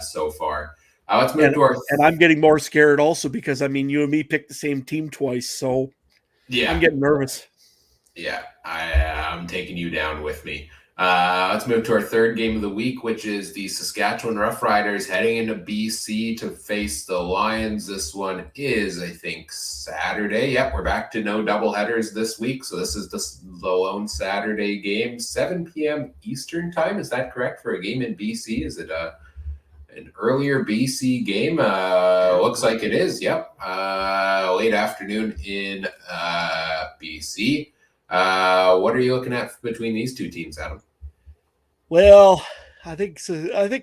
Speaker 1: so far. Let's move to our...
Speaker 2: And I'm getting more scared also because, I mean, you and me picked the same team twice. So yeah, I'm getting nervous.
Speaker 1: Yeah, I'm taking you down with me. Let's move to our third game of the week, which is the Saskatchewan Roughriders heading into BC to face the Lions. This one is, I think, Saturday. Yep, we're back to no doubleheaders this week. So this is the lone Saturday game, 7 p.m. Eastern time. Is that correct for a game in BC? Is it an earlier BC game? Looks like it is. Yep. Late afternoon in BC. What are you looking at between these two teams, Adam?
Speaker 2: Well, I think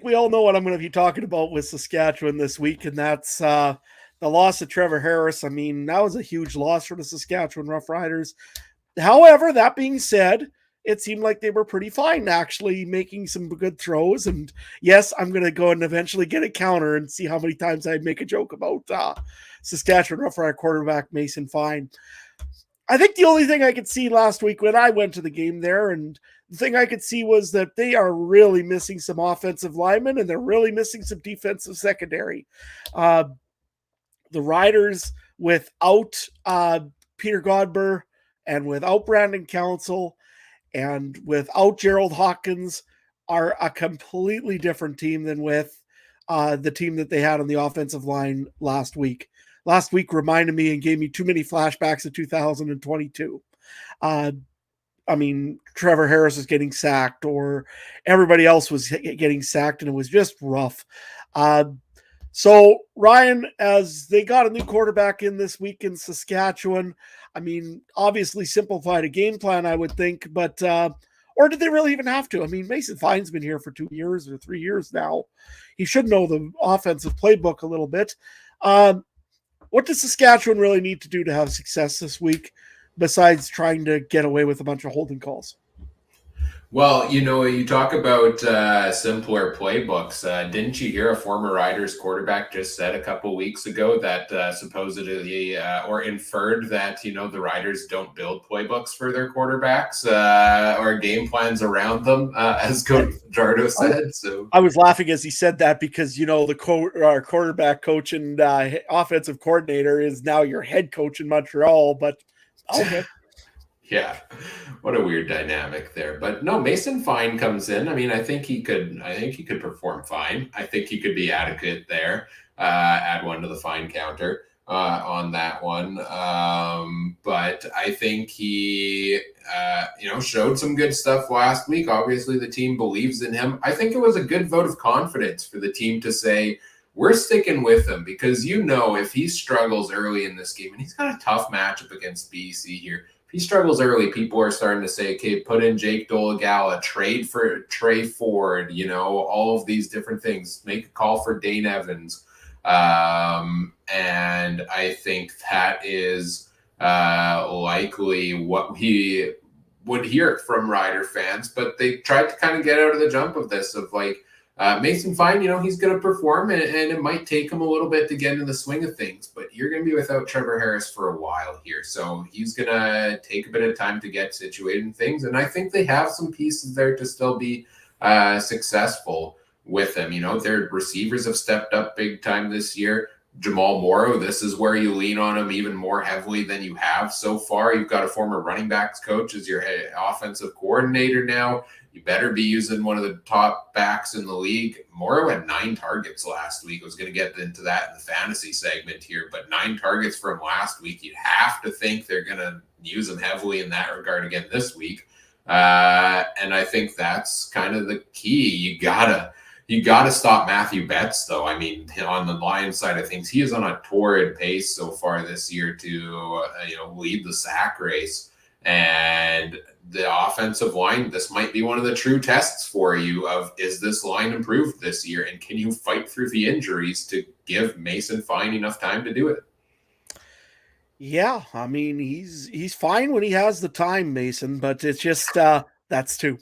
Speaker 2: we all know what I'm going to be talking about with Saskatchewan this week, and that's the loss of Trevor Harris. I mean, that was a huge loss for the Saskatchewan Roughriders. However, that being said, it seemed like they were pretty fine, actually making some good throws. And yes, I'm going to go and eventually get a counter and see how many times I'd make a joke about Saskatchewan Roughrider quarterback Mason Fine. I think the only thing I could see last week when I went to the game there, and the thing I could see was that they are really missing some offensive linemen and they're really missing some defensive secondary. The Riders, without Peter Godber and without Brandon Council and without Gerald Hawkins, are a completely different team than with the team that they had on the offensive line last week. Last week reminded me and gave me too many flashbacks of 2022. I mean, Trevor Harris is getting sacked, or everybody else was getting sacked, and it was just rough. So Ryan, as they got a new quarterback in this week in Saskatchewan, I mean, obviously simplified a game plan, I would think, but or did they really even have to? I mean, Mason Fine's been here for 2 years or 3 years now. He should know the offensive playbook a little bit. What does Saskatchewan really need to do to have success this week besides trying to get away with a bunch of holding calls?
Speaker 1: Well, you know, you talk about simpler playbooks. Didn't you hear a former Riders quarterback just said a couple weeks ago that supposedly or inferred that, you know, the Riders don't build playbooks for their quarterbacks or game plans around them, as Coach Jardo said. So
Speaker 2: I was laughing as he said that because, you know, the quarterback coach and offensive coordinator is now your head coach in Montreal, but okay.
Speaker 1: Yeah, what a weird dynamic there. But no, Mason Fine comes in. I mean, I think he could perform fine. I think he could be adequate there. Add one to the fine counter on that one. But I think he, showed some good stuff last week. Obviously, the team believes in him. I think it was a good vote of confidence for the team to say, we're sticking with him because, you know, if he struggles early in this game, and he's got a tough matchup against BC here, he struggles early, people are starting to say, okay, put in Jake Dolegala, trade for Trey Ford, you know, all of these different things, make a call for Dane Evans. And I think that is likely what we would hear from Rider fans, but they tried to kind of get out of the jump of this of like, Mason Fine, you know, he's going to perform, and it might take him a little bit to get into the swing of things, but you're going to be without Trevor Harris for a while here. So he's going to take a bit of time to get situated in things. And I think they have some pieces there to still be successful with him. You know, their receivers have stepped up big time this year. Jamal Morrow, this is where you lean on him even more heavily than you have so far. You've got a former running backs coach as your offensive coordinator now. You better be using one of the top backs in the league. Morrow had 9 targets last week. I was going to get into that in the fantasy segment here, but 9 targets from last week. You'd have to think they're going to use him heavily in that regard again this week. And I think that's kind of the key. You gotta stop Matthew Betts, though. I mean, on the Lions side of things, he is on a torrid pace so far this year to lead the sack race. And the offensive line, this might be one of the true tests for you of, is this line improved this year? And can you fight through the injuries to give Mason Fine enough time to do it?
Speaker 2: Yeah, I mean, he's fine when he has the time, Mason, but it's just that's too.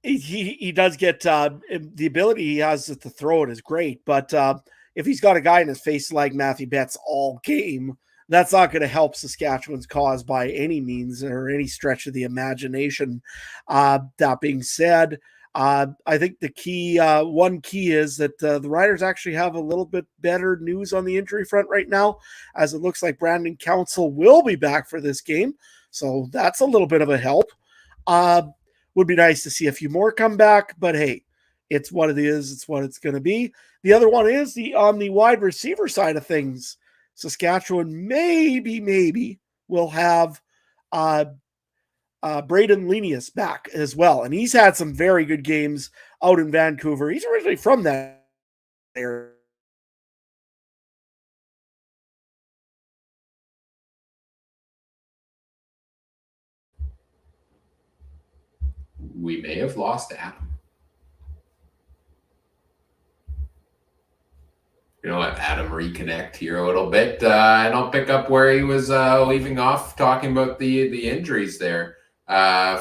Speaker 2: He does get the ability he has to throw it is great, but if he's got a guy in his face like Matthew Betts all game, that's not going to help Saskatchewan's cause by any means or any stretch of the imagination. That being said, I think the one key is that the Riders actually have a little bit better news on the injury front right now, as it looks like Brandon Council will be back for this game. So that's a little bit of a help. Would be nice to see a few more come back, but hey, it's what it is. It's what it's going to be. The other one is on the wide receiver side of things. Saskatchewan maybe will have Braden Lenius back as well. And he's had some very good games out in Vancouver. He's originally from that area.
Speaker 1: We may have lost Adam. Let Adam reconnect here a little bit, and I'll pick up where he was leaving off, talking about the injuries there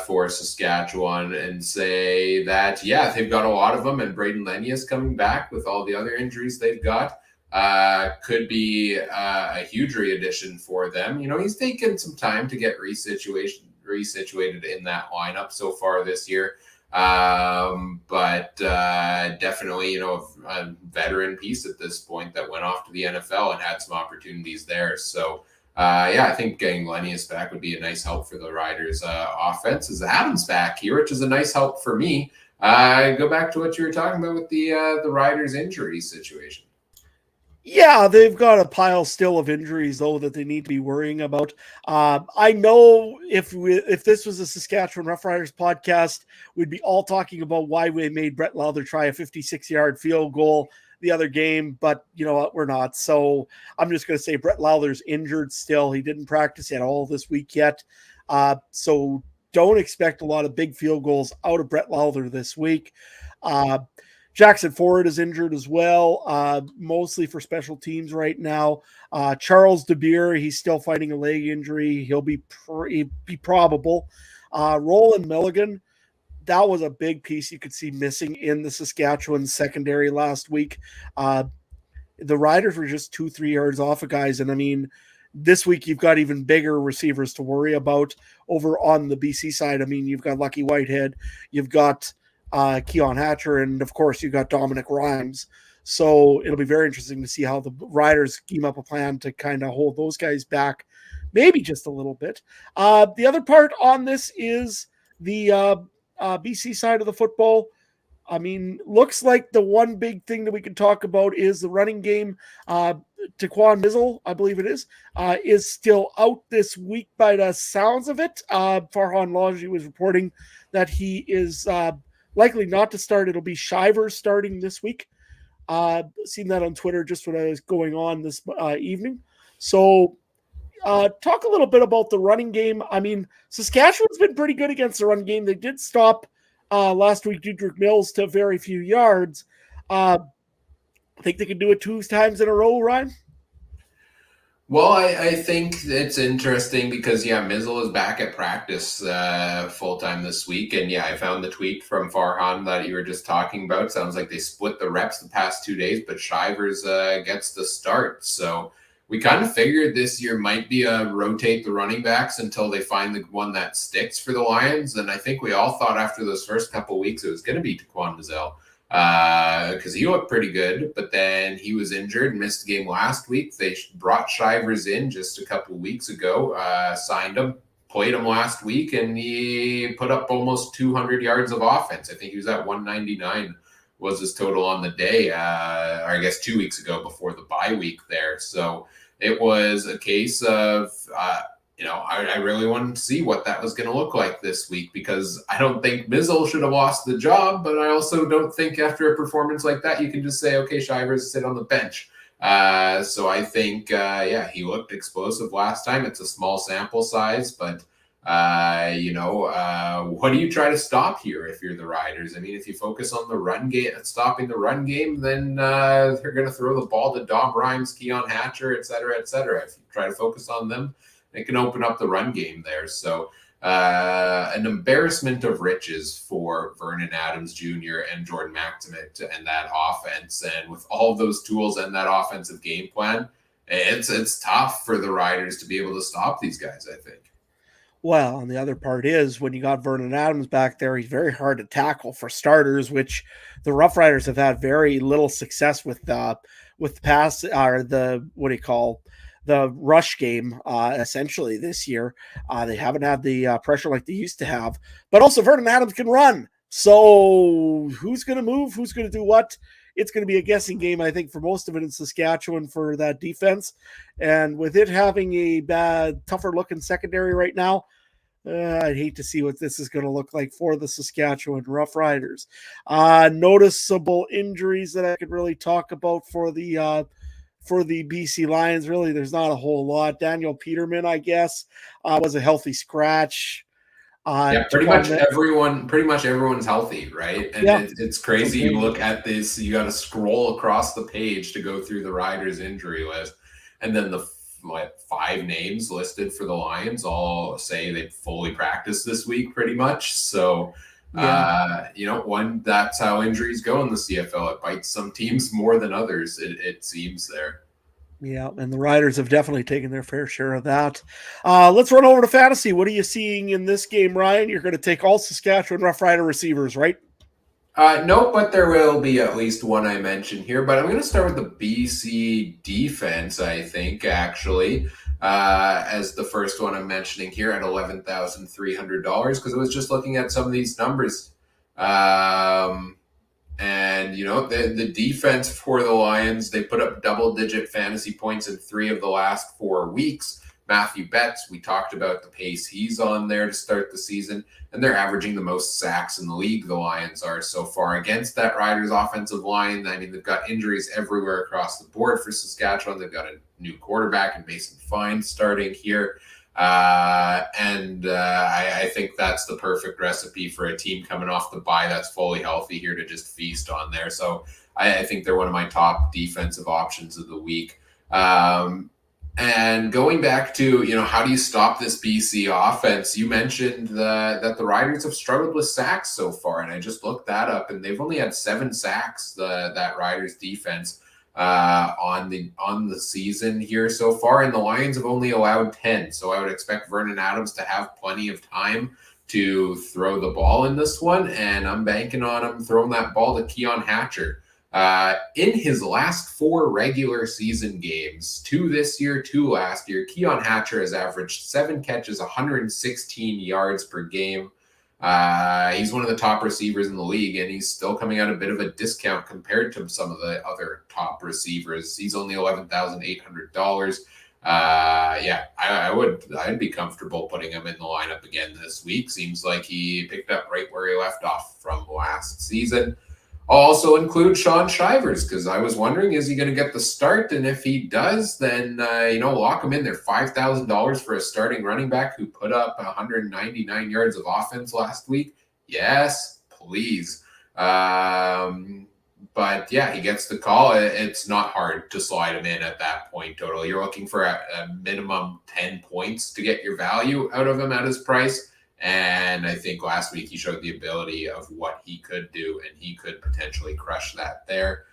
Speaker 1: for Saskatchewan, and say that, yeah, they've got a lot of them, and Braden Lenius coming back with all the other injuries they've got could be a huge re-addition for them. He's taken some time to get resituated in that lineup so far this year. But definitely, a veteran piece at this point that went off to the NFL and had some opportunities there. So, I think getting Lenius back would be a nice help for the Riders' offense. As Adams back here, which is a nice help for me. Go back to what you were talking about with the Riders' injury situation.
Speaker 2: Yeah, they've got a pile still of injuries, though, that they need to be worrying about. I know if this was a Saskatchewan Roughriders podcast, we'd be all talking about why we made Brett Lowther try a 56-yard field goal the other game, but you know what? We're not. So I'm just going to say Brett Lowther's injured still. He didn't practice at all this week yet. So don't expect a lot of big field goals out of Brett Lowther this week. Jackson Ford is injured as well, mostly for special teams right now. Charles DeBeer, he's still fighting a leg injury. He'll be probable. Roland Milligan, that was a big piece you could see missing in the Saskatchewan secondary last week. The Riders were just 2-3 yards off of guys, and I mean, this week you've got even bigger receivers to worry about over on the BC side. I mean, you've got Lucky Whitehead, you've got Keon Hatcher, and of course you got Dominic Rhymes. So it'll be very interesting to see how the Riders scheme up a plan to kind of hold those guys back, maybe just a little bit. The other part on this is the BC side of the football. I mean, looks like the one big thing that we can talk about is the running game. Taquan Mizzle, I believe it is still out this week by the sounds of it. Farhan Lalji was reporting that he is likely not to start. It'll be Shivers starting this week. Seen that on Twitter just when I was going on this evening. So talk a little bit about the running game. I mean, Saskatchewan's been pretty good against the run game. They did stop last week Dedrick Mills to very few yards. I think they can do it 2 times in a row, Ryan.
Speaker 1: Well, I think it's interesting because, Mizzle is back at practice full-time this week. And, I found the tweet from Farhan that you were just talking about. Sounds like they split the reps the past 2 days, but Shivers gets the start. So we kind of figured this year might be a rotate the running backs until they find the one that sticks for the Lions. And I think we all thought after those first couple of weeks it was going to be Taquan Mizzle. because he looked pretty good, but then he was injured and missed the game last week. They brought Shivers in just a couple of weeks ago, signed him, played him last week, and he put up almost 200 yards of offense. I think he was at 199 was his total on the day, or I guess 2 weeks ago before the bye week there. So it was a case of, I really wanted to see what that was going to look like this week, because I don't think Mizzle should have lost the job, but I also don't think after a performance like that, you can just say, okay, Shivers, sit on the bench. So I think, he looked explosive last time. It's a small sample size, but what do you try to stop here if you're the Riders? I mean, if you focus on the run game, stopping the run game, then they're going to throw the ball to Dom Rhymes, Keon Hatcher, et cetera, et cetera. If you try to focus on them, they can open up the run game there. So an embarrassment of riches for Vernon Adams Jr. and Jordan Maximit and that offense. And with all of those tools and that offensive game plan, it's tough for the Riders to be able to stop these guys, I think.
Speaker 2: Well, and the other part is when you got Vernon Adams back there, he's very hard to tackle for starters, which the Roughriders have had very little success with pass or the rush game essentially this year. They haven't had the pressure like they used to have, but also Vernon Adams can run. So who's going to move? Who's going to do what? It's going to be a guessing game, I think, for most of it in Saskatchewan for that defense. And with it having a tougher looking secondary right now, I'd hate to see what this is going to look like for the Saskatchewan Roughriders. Noticeable injuries that I could really talk about for the BC Lions. Really, there's not a whole lot. Daniel Peterman, I guess, was a healthy scratch.
Speaker 1: Pretty much everyone's healthy, right? And it's crazy. Okay. You look at this, you got to scroll across the page to go through the Riders injury list, and then the 5 names listed for the Lions all say they fully practiced this week, pretty much. So, that's how injuries go in the CFL. It bites some teams more than others. It seems there.
Speaker 2: Yeah, and the Riders have definitely taken their fair share of that. Let's run over to fantasy. What are you seeing in this game, Ryan? You're going to take all Saskatchewan Roughrider receivers, right?
Speaker 1: No, but there will be at least one I mentioned here. But I'm going to start with the BC defense, I think, actually, as the first one I'm mentioning here at $11,300, because I was just looking at some of these numbers. And, the defense for the Lions, they put up double-digit fantasy points in 3 of the last 4 weeks. Matthew Betts, we talked about the pace he's on there to start the season, and they're averaging the most sacks in the league, the Lions are so far against that Riders offensive line. I mean, they've got injuries everywhere across the board for Saskatchewan. They've got a new quarterback in Mason Fine starting here. I think that's the perfect recipe for a team coming off the bye that's fully healthy here to just feast on there. So I think they're one of my top defensive options of the week. And going back to, how do you stop this BC offense? You mentioned that the Riders have struggled with sacks so far, and I just looked that up, and they've only had 7 sacks, that Riders defense on the season here so far, and the Lions have only allowed 10. So I would expect Vernon Adams to have plenty of time to throw the ball in this one, and I'm banking on him throwing that ball to Keon Hatcher. In his last 4 regular season games, 2 this year, 2 last year, Keon Hatcher has averaged 7 catches, 116 yards per game. He's one of the top receivers in the league, and he's still coming at a bit of a discount compared to some of the other top receivers. He's only $11,800. I'd be comfortable putting him in the lineup again this week. Seems like he picked up right where he left off from last season. I'll also include Sean Shivers, because I was wondering, is he going to get the start? And if he does, then, lock him in there. $5,000 for a starting running back who put up 199 yards of offense last week. Yes, please. But yeah, he gets the call. It's not hard to slide him in at that point total. You're looking for a minimum 10 points to get your value out of him at his price. And I think last week he showed the ability of what he could do, and he could potentially crush that there.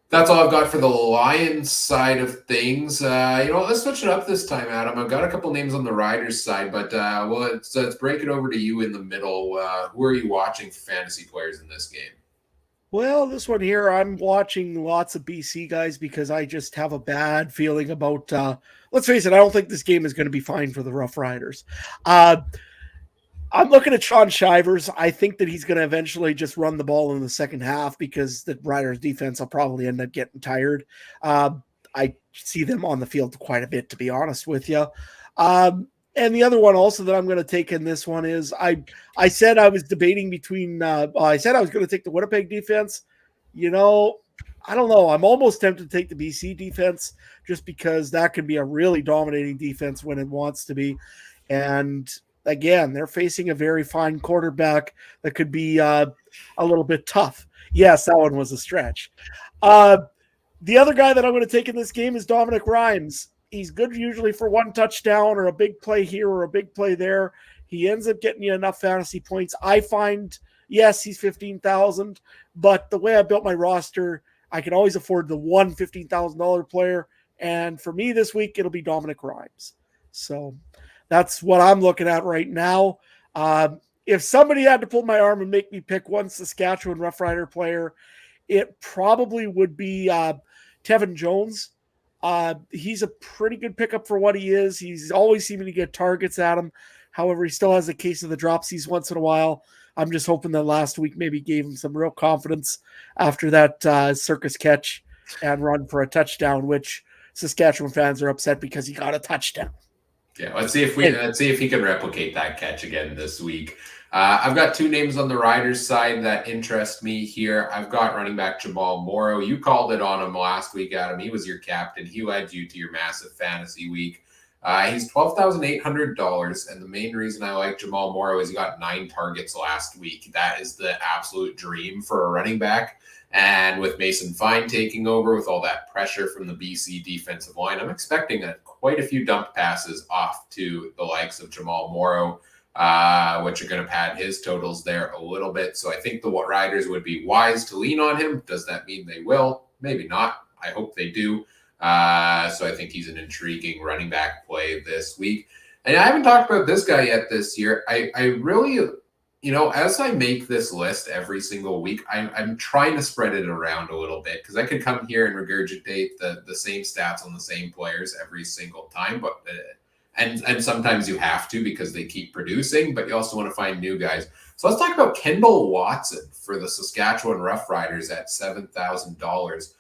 Speaker 1: That's all I've got for the Lions side of things. Let's switch it up this time, Adam. I've got a couple names on the Riders side, but let's break it over to you in the middle. Who are you watching for fantasy players in this game?
Speaker 2: Well, this one here, I'm watching lots of BC guys because I just have a bad feeling about. Let's face it, I don't think this game is going to be fine for the Roughriders. I'm looking at Sean Shivers. I think that he's going to eventually just run the ball in the second half because the Riders' defense will probably end up getting tired. I see them on the field quite a bit, to be honest with you. And the other one also that I'm going to take in this one is I said I was debating between I said I was going to take the Winnipeg defense. You know, I don't know. I'm almost tempted to take the BC defense just because that can be a really dominating defense when it wants to be. And again, they're facing a very fine quarterback that could be a little bit tough. Yes, that one was a stretch. The other guy that I'm going to take in this game is Dominic Rhymes. He's good usually for one touchdown or a big play here or a big play there. He ends up getting you enough fantasy points. I find, yes, he's 15,000, but the way I built my roster, I can always afford the one $15,000 player. And for me this week, it'll be Dominic Rhymes. So that's what I'm looking at right now. If somebody had to pull my arm and make me pick one Saskatchewan Roughrider player, it probably would be Tevin Jones. He's a pretty good pickup for what he is. He's always seeming to get targets at him. However, he still has a case of the dropsies once in a while. I'm just hoping that last week maybe gave him some real confidence after that circus catch and run for a touchdown, which Saskatchewan fans are upset because he got a touchdown.
Speaker 1: Yeah, let's see if he can replicate that catch again this week. I've got two names on the Riders side that interest me here. I've got running back Jamal Morrow. You called it on him last week, Adam. He was your captain. He led you to your massive fantasy week. He's $12,800, and the main reason I like Jamal Morrow is he got 9 targets last week. That is the absolute dream for a running back. And with Mason Fine taking over, with all that pressure from the BC defensive line, I'm expecting quite a few dump passes off to the likes of Jamal Morrow, which are going to pad his totals there a little bit. So I think the Riders would be wise to lean on him. Does that mean they will? Maybe not. I hope they do. So I think he's an intriguing running back play this week. And I haven't talked about this guy yet this year. I really, as I make this list every single week, I'm trying to spread it around a little bit because I could come here and regurgitate the same stats on the same players every single time, but and sometimes you have to because they keep producing, but you also want to find new guys. So let's talk about Kendall Watson for the Saskatchewan Roughriders at $7,000.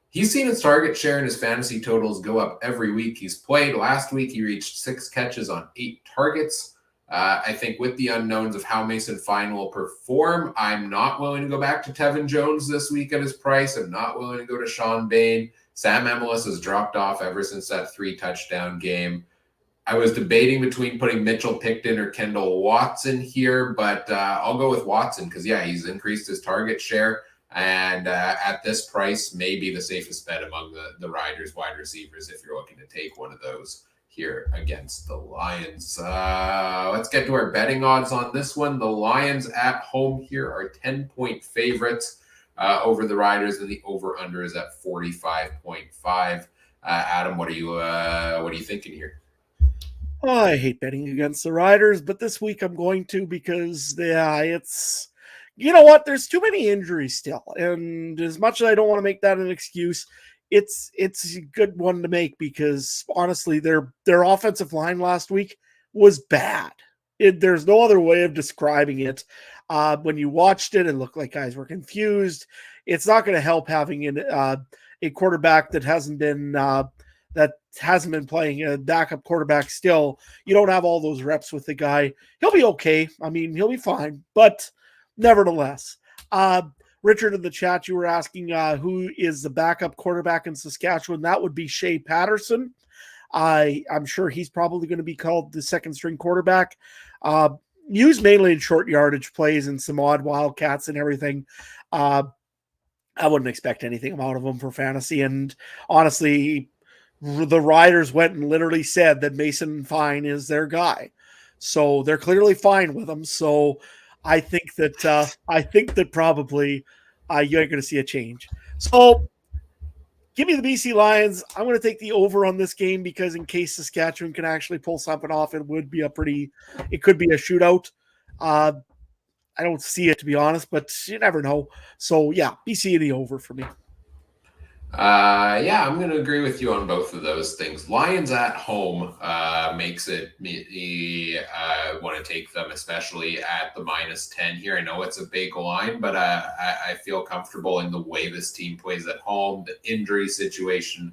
Speaker 1: He's seen his target share and his fantasy totals go up every week he's played. Last week, he reached 6 catches on 8 targets. I think with the unknowns of how Mason Fine will perform, I'm not willing to go back to Tevin Jones this week at his price. I'm not willing to go to Sean Bain. Sam Emelis has dropped off ever since that 3-touchdown game. I was debating between putting Mitchell Picton or Kendall Watson here, but I'll go with Watson because, he's increased his target share. And at this price, maybe the safest bet among the Riders wide receivers if you're looking to take one of those here against the Lions. Let's get to our betting odds on this one. The Lions at home here are 10-point favorites over the Riders, and the over-under is at 45.5. Adam, what are you thinking here?
Speaker 2: Oh, I hate betting against the Riders, but this week I'm going to because it's, you know what? There's too many injuries still, and as much as I don't want to make that an excuse, it's a good one to make because honestly, their offensive line last week was bad. There's no other way of describing it. When you watched it, it looked like guys were confused. It's not going to help having a quarterback that hasn't been playing, a backup quarterback still. You don't have all those reps with the guy. He'll be okay. I mean, he'll be fine, but nevertheless, Richard in the chat, you were asking who is the backup quarterback in Saskatchewan. That would be Shea Patterson. I'm sure he's probably going to be called the second string quarterback. Used mainly in short yardage plays and some odd wildcats and everything. I wouldn't expect anything out of him for fantasy. And honestly, the Riders went and literally said that Mason Fine is their guy. So they're clearly fine with him. So I think that probably you ain't going to see a change. So give me the BC Lions. I'm going to take the over on this game because in case Saskatchewan can actually pull something off, it could be a shootout. I don't see it, to be honest, but you never know. So yeah, BC in the over for me.
Speaker 1: Yeah, I'm going to agree with you on both of those things. Lions at home makes it me want to take them, especially at the -10 here. I know it's a big line, but I feel comfortable in the way this team plays at home. The injury situation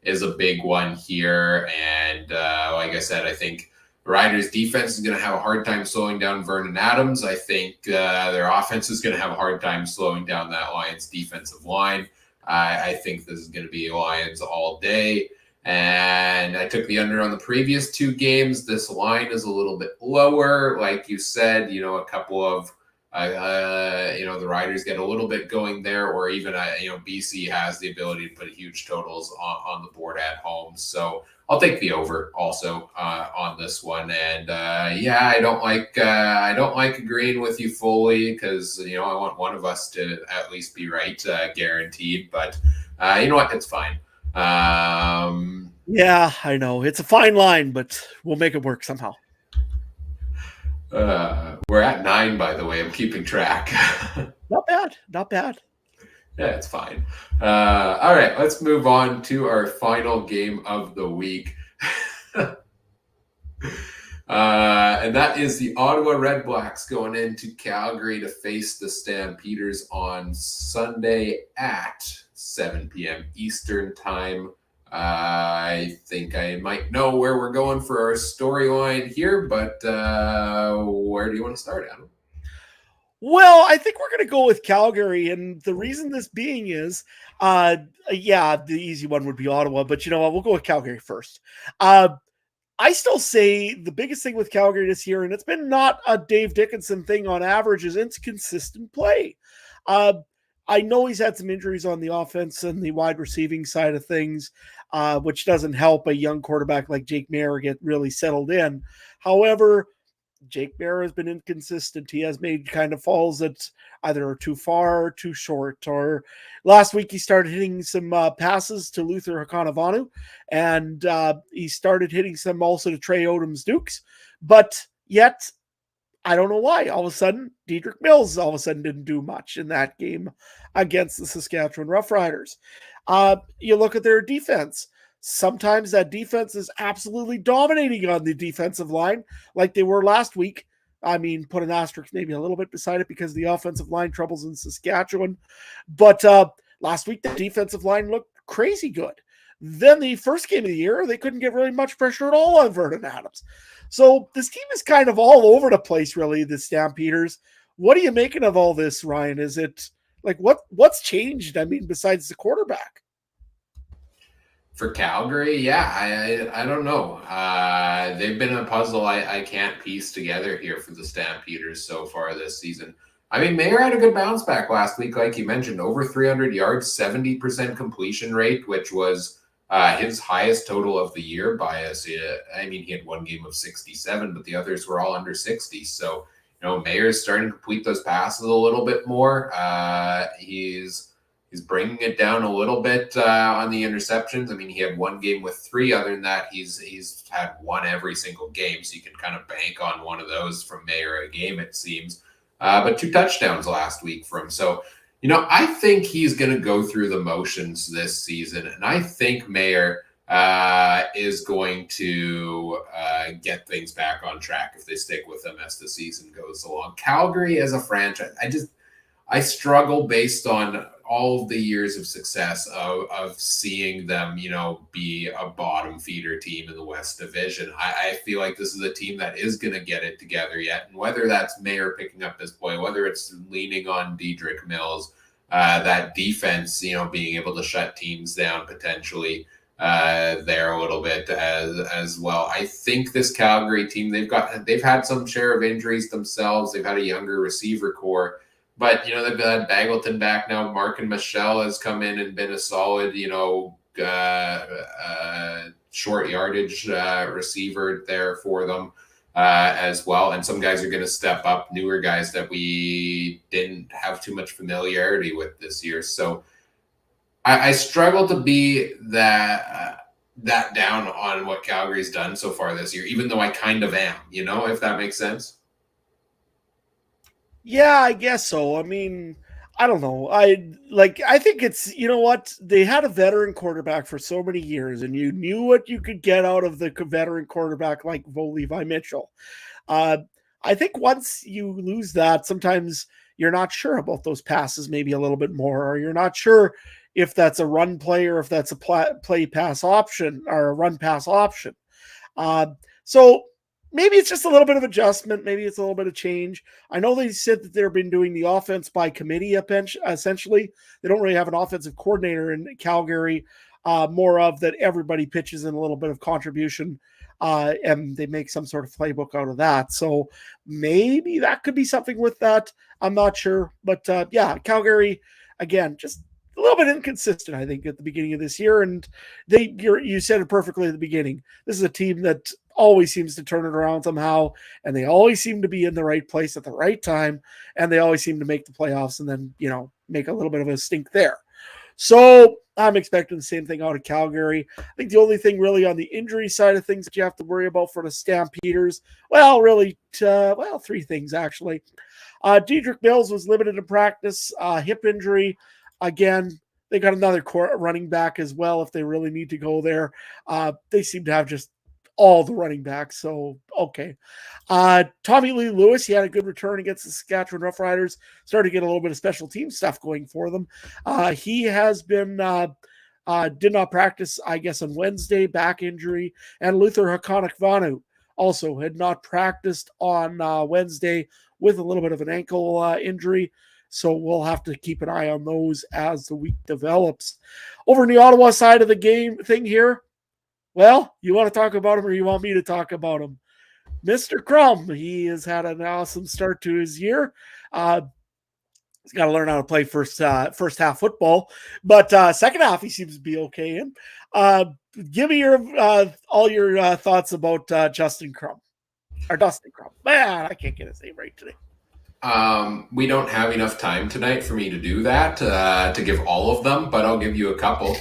Speaker 1: is a big one here. And like I said, I think the Riders' defense is going to have a hard time slowing down Vernon Adams. I think their offense is going to have a hard time slowing down that Lions defensive line. I think this is going to be Lions all day. And I took the under on the previous two games. This line is a little bit lower. Like you said, a couple of, the Riders get a little bit going there, or even, BC has the ability to put huge totals on the board at home. So I'll take the over also on this one. And I don't like agreeing with you fully because I want one of us to at least be right, guaranteed. But you know what? It's fine.
Speaker 2: Yeah, I know it's a fine line, but we'll make it work somehow.
Speaker 1: We're at 9, by the way. I'm keeping track.
Speaker 2: Not bad.
Speaker 1: Yeah, it's fine. All right, let's move on to our final game of the week. And that is the Ottawa Redblacks going into Calgary to face the Stampeders on Sunday at 7 p.m. Eastern time. I think I might know where we're going for our storyline here, but where do you want to start, Adam?
Speaker 2: Well, I think we're going to go with Calgary, and the reason this being is, the easy one would be Ottawa, but you know what? We'll go with Calgary first. I still say the biggest thing with Calgary this year, and it's been not a Dave Dickinson thing on average, is inconsistent play. I know he's had some injuries on the offense and the wide receiving side of things, which doesn't help a young quarterback like Jake Maier get really settled in. However, Jake Maier has been inconsistent. He has made kind of falls that either are too far or too short. Or last week he started hitting some passes to Luther Hakanavanu, and he started hitting some also to Trey Odom's Dukes. But yet, I don't know why. All of a sudden, Dedrick Mills all of a sudden didn't do much in that game against the Saskatchewan Roughriders. You look at their defense. Sometimes that defense is absolutely dominating on the defensive line, like they were last week. I mean, put an asterisk maybe a little bit beside it because of the offensive line troubles in Saskatchewan. But last week, the defensive line looked crazy good. Then the first game of the year, they couldn't get really much pressure at all on Vernon Adams. So this team is kind of all over the place, really, the Stampeders. What are you making of all this, Ryan? Is it like what's changed? I mean, besides the quarterback?
Speaker 1: For Calgary, yeah, I don't know. They've been a puzzle I can't piece together here for the Stampeders so far this season. I mean, Maier had a good bounce back last week, like you mentioned, over 300 yards, 70% completion rate, which was his highest total of the year by us. I mean, he had one game of 67, but the others were all under 60. So, Maier's starting to complete those passes a little bit more. He's bringing it down a little bit on the interceptions. I mean, he had one game with 3. Other than that, he's had one every single game, so you can kind of bank on one of those from Maier a game, it seems. But 2 touchdowns last week from him. So, I think he's going to go through the motions this season, and I think Maier is going to get things back on track if they stick with him as the season goes along. Calgary as a franchise, I struggle based on all of the years of success of seeing them, be a bottom feeder team in the West Division. I feel like this is a team that is going to get it together yet. And whether that's Maier picking up this play, whether it's leaning on Dedrick Mills, that defense, being able to shut teams down potentially there a little bit as well. I think this Calgary team, they've had some share of injuries themselves. They've had a younger receiver core. But, they've got Bagleton back now. Markin Michelle has come in and been a solid, short yardage receiver there for them as well. And some guys are going to step up, newer guys that we didn't have too much familiarity with this year. So I struggle to be that down on what Calgary's done so far this year, even though I kind of am, if that makes sense.
Speaker 2: Yeah, I guess so. I mean, I don't know. I think it's, you know what? They had a veteran quarterback for so many years, and you knew what you could get out of the veteran quarterback like Levi Mitchell. Uh, I think once you lose that, sometimes you're not sure about those passes, maybe a little bit more, or you're not sure if that's a run play or if that's a play pass option or a run pass option. Uh, so maybe it's just a little bit of adjustment. Maybe it's a little bit of change. I know they said that they've been doing the offense by committee, essentially. They don't really have an offensive coordinator in Calgary, more of that everybody pitches in a little bit of contribution. And they make some sort of playbook out of that. So maybe that could be something with that. I'm not sure. But yeah, Calgary, again, just a little bit inconsistent, I think, at the beginning of this year. And you said it perfectly at the beginning. This is a team that always seems to turn it around somehow, and they always seem to be in the right place at the right time, and they always seem to make the playoffs and then, make a little bit of a stink there. So I'm expecting the same thing out of Calgary. I think the only thing really on the injury side of things that you have to worry about for the Stampeders, well, really, three things actually. Dedrick Mills was limited in practice, hip injury. Again, they got another running back as well if they really need to go there. They seem to have just all the running backs, so okay. Tommy Lee Lewis, he had a good return against the Saskatchewan Roughriders, started to get a little bit of special team stuff going for them. He has been did not practice, I guess, on Wednesday, back injury, and Luther Hakonakvanu also had not practiced on Wednesday with a little bit of an ankle injury. So we'll have to keep an eye on those as the week develops. Over in the Ottawa side of the game thing here, well, you want to talk about him or you want me to talk about him? Mr. Crum, he has had an awesome start to his year. He's got to learn how to play first half football, but second half he seems to be okay in. Give me all your thoughts about Dustin Crum. Man, I can't get his name right today.
Speaker 1: We don't have enough time tonight for me to do that, to give all of them, but I'll give you a couple.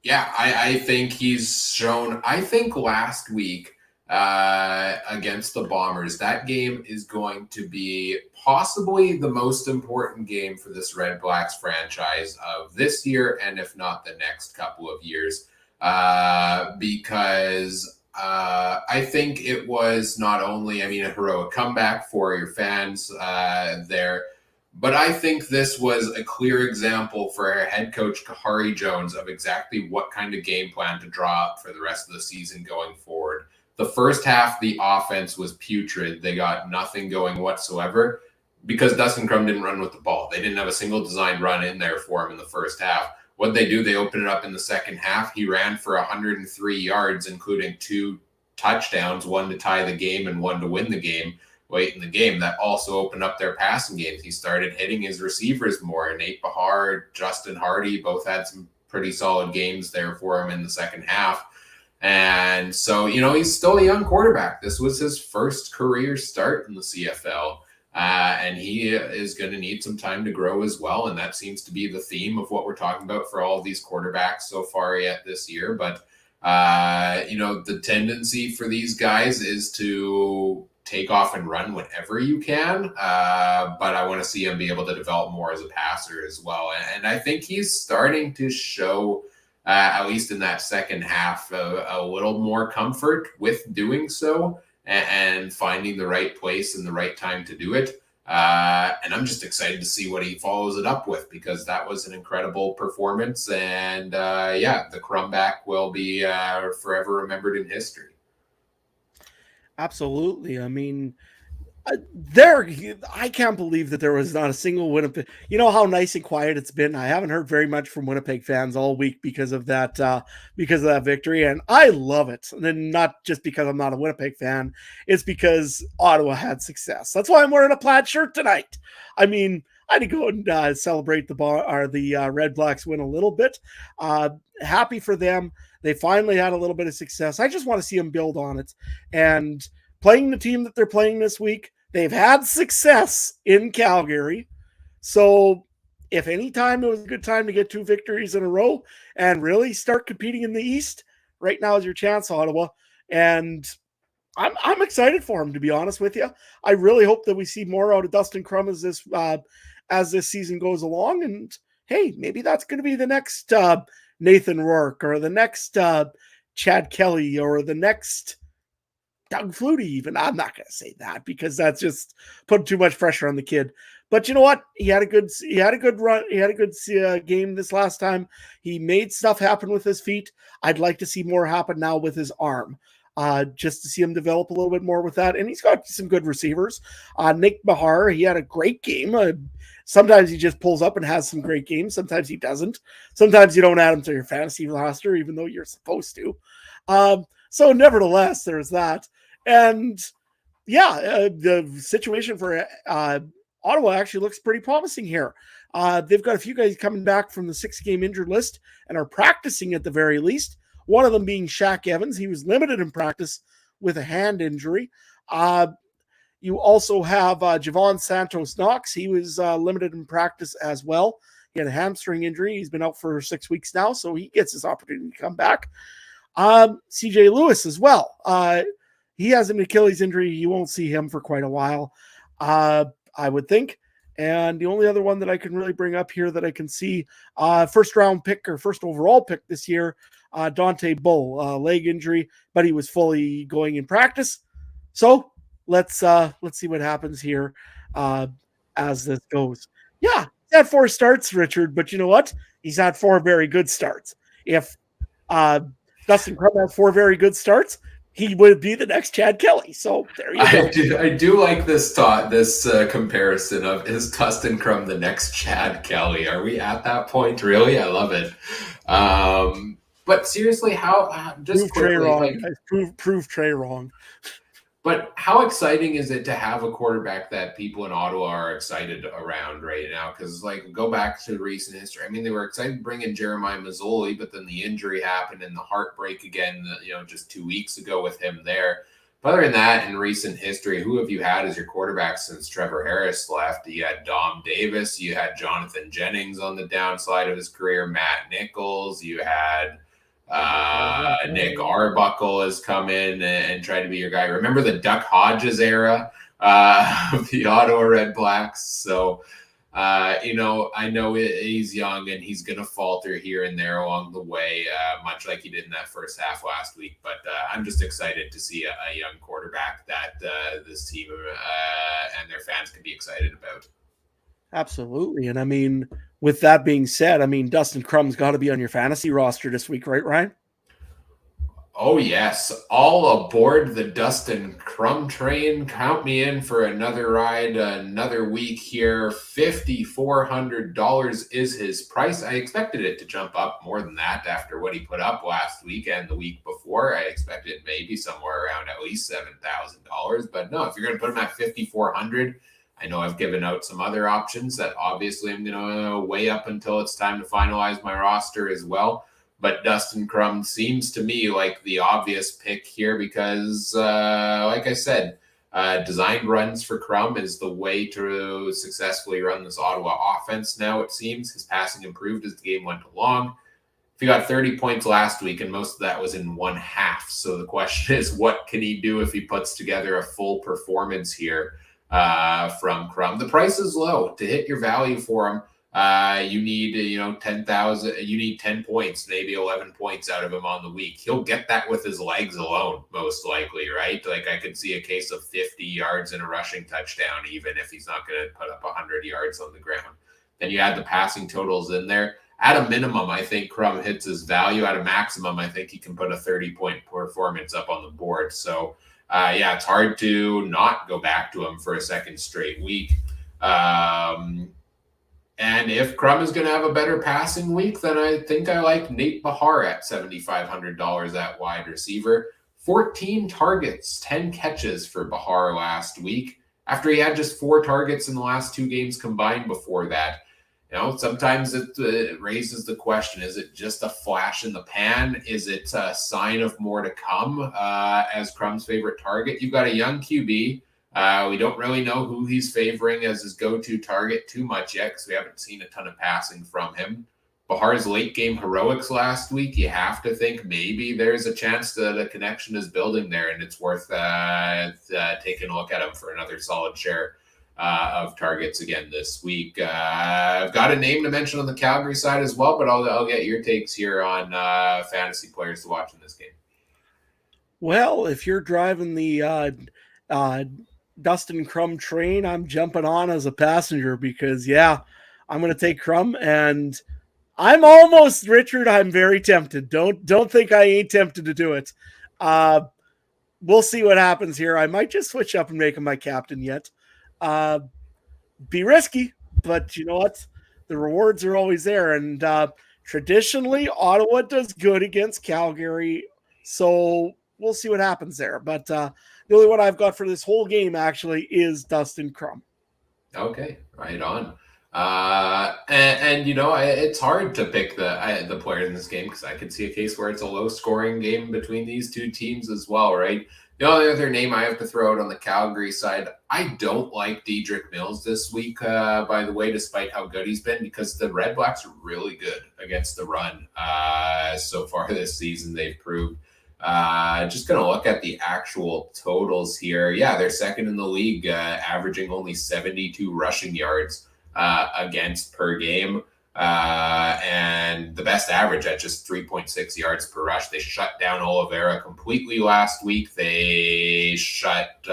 Speaker 1: I think he's shown, I think last week against the Bombers, that game is going to be possibly the most important game for this Redblacks franchise of this year, and if not the next couple of years, because I think it was not only, a heroic comeback for your fans there, but I think this was a clear example for head coach Kahari Jones of exactly what kind of game plan to draw up for the rest of the season going forward. The first half, the offense was putrid. They got nothing going whatsoever because Dustin Crum didn't run with the ball. They didn't have a single designed run in there for him in the first half. What they do, they open it up in the second half. He ran for 103 yards, including 2 touchdowns, one to tie the game and one to win the game late in the game. That also opened up their passing games. He started hitting his receivers more. Nate Bahar, Justin Hardy both had some pretty solid games there for him in the second half. And so, he's still a young quarterback. This was his first career start in the CFL. And he is going to need some time to grow as well. And that seems to be the theme of what we're talking about for all of these quarterbacks so far yet this year. But, the tendency for these guys is to take off and run whenever you can. But I want to see him be able to develop more as a passer as well. And I think he's starting to show, at least in that second half, a little more comfort with doing so and finding the right place and the right time to do it. And I'm just excited to see what he follows it up with, because that was an incredible performance. And the comeback will be forever remembered in history.
Speaker 2: Absolutely. I can't believe that there was not a single Winnipeg. You know how nice and quiet it's been. I haven't heard very much from Winnipeg fans all week because of that victory, and I love it. And then not just because I'm not a Winnipeg fan, it's because Ottawa had success. That's why I'm wearing a plaid shirt tonight. I had to go and celebrate the Redblacks win a little bit. Happy for them. They finally had a little bit of success. I just want to see them build on it. And playing the team that they're playing this week, they've had success in Calgary. So if any time it was a good time to get 2 victories in a row and really start competing in the East, right now is your chance, Ottawa. And I'm excited for him, to be honest with you. I really hope that we see more out of Dustin Crum as this season goes along. And hey, maybe that's going to be the next Nathan Rourke or the next Chad Kelly or the next Doug Flutie. Even I'm not going to say that because that's just putting too much pressure on the kid. But you know what? He had a good run. He had a good game this last time. He made stuff happen with his feet. I'd like to see more happen now with his arm. Just to see him develop a little bit more with that. And he's got some good receivers. Nick Bahar, he had a great game. Sometimes he just pulls up and has some great games. Sometimes he doesn't. Sometimes you don't add him to your fantasy roster, even though you're supposed to. So nevertheless, there's that. And yeah, the situation for Ottawa actually looks pretty promising here. They've got a few guys coming back from the 6-game injured list and are practicing at the very least. One of them being Shaq Evans. He was limited in practice with a hand injury. You also have Javon Santos-Knox. He was limited in practice as well. He had a hamstring injury. He's been out for 6 weeks now, so he gets his opportunity to come back. CJ Lewis as well. He has an Achilles injury. You won't see him for quite a while, I would think. And the only other one that I can really bring up here that I can see, first overall pick this year, Dante Bull, leg injury, but he was fully going in practice. So let's see what happens here as this goes. Yeah, he's had 4 starts, Richard, but you know what? He's had 4 very good starts. If Dustin Crum had 4 very good starts, he would be the next Chad Kelly. So there you go.
Speaker 1: I do like this comparison of, is Dustin Crum the next Chad Kelly? Are we at that point? Really? I love it. But seriously, how just
Speaker 2: prove
Speaker 1: quickly,
Speaker 2: Trey wrong. Prove Trey wrong.
Speaker 1: But how exciting is it to have a quarterback that people in Ottawa are excited around right now? Because, go back to recent history. I mean, they were excited to bring in Jeremiah Mazzoli, but then the injury happened and the heartbreak again, just 2 weeks ago with him there. But other than that, in recent history, who have you had as your quarterback since Trevor Harris left? You had Dom Davis. You had Jonathan Jennings on the downside of his career. Matt Nichols. You had Nick Arbuckle has come in and tried to be your guy. Remember the Duck Hodges era of the Ottawa Redblacks? So, I know he's young and he's going to falter here and there along the way, much like he did in that first half last week. But I'm just excited to see a young quarterback that this team and their fans can be excited about.
Speaker 2: Absolutely. And I mean, with that being said, I mean, Dustin Crum's got to be on your fantasy roster this week, right, Ryan?
Speaker 1: Oh, yes. All aboard the Dustin Crum train. Count me in for another ride, another week here. $5,400 is his price. I expected it to jump up more than that after what he put up last week and the week before. I expected maybe somewhere around at least $7,000. But no, if you're going to put him at $5,400, I know I've given out some other options that obviously I'm going to weigh up until it's time to finalize my roster as well. But Dustin Crum seems to me like the obvious pick here because, like I said, designed runs for Crum is the way to successfully run this Ottawa offense now, it seems. His passing improved as the game went along. He got 30 points last week, and most of that was in one half. So the question is, what can he do if he puts together a full performance here from Crum? The price is low. To hit your value for him, you need 10,000. You need 10 points, maybe 11 points out of him on the week. He'll get that with his legs alone, most likely, right? I could see a case of 50 yards and a rushing touchdown, even if he's not going to put up 100 yards on the ground. Then you add the passing totals in there. At a minimum, I think Crum hits his value. At a maximum, I think he can put a 30-point performance up on the board. So, it's hard to not go back to him for a second straight week. And if Crum is going to have a better passing week, then I think I like Nate Bahar at $7,500 at wide receiver. 14 targets, 10 catches for Bahar last week, after he had just 4 targets in the last 2 games combined before that. Sometimes it raises the question, is it just a flash in the pan? Is it a sign of more to come as Crum's favorite target? You've got a young QB. We don't really know who he's favoring as his go-to target too much yet because we haven't seen a ton of passing from him. Bahar's late game heroics last week, you have to think maybe there's a chance that a connection is building there, and it's worth taking a look at him for another solid share of targets again this week. I've got a name to mention on the Calgary side as well, but I'll get your takes here on fantasy players to watch in this game.
Speaker 2: Well, if you're driving the Dustin Crum train, I'm jumping on as a passenger because, yeah, I'm going to take Crum, and I'm almost, Richard, I'm very tempted. Don't think I ain't tempted to do it. We'll see what happens here. I might just switch up and make him my captain yet. Be risky, but you know what? The rewards are always there. And traditionally, Ottawa does good against Calgary. So we'll see what happens there. But the only one I've got for this whole game actually is Dustin Crum.
Speaker 1: Okay, right on. And you know, it's hard to pick the player in this game because I could see a case where it's a low scoring game between these two teams as well, right? The only other name I have to throw out on the Calgary side, I don't like Dedrick Mills this week, by the way, despite how good he's been, because the Redblacks are really good against the run so far this season, they've proved. Just going to look at the actual totals here. Yeah, they're second in the league, averaging only 72 rushing yards against per game. And the best average at just 3.6 yards per rush. They shut down Oliveira completely last week. They shut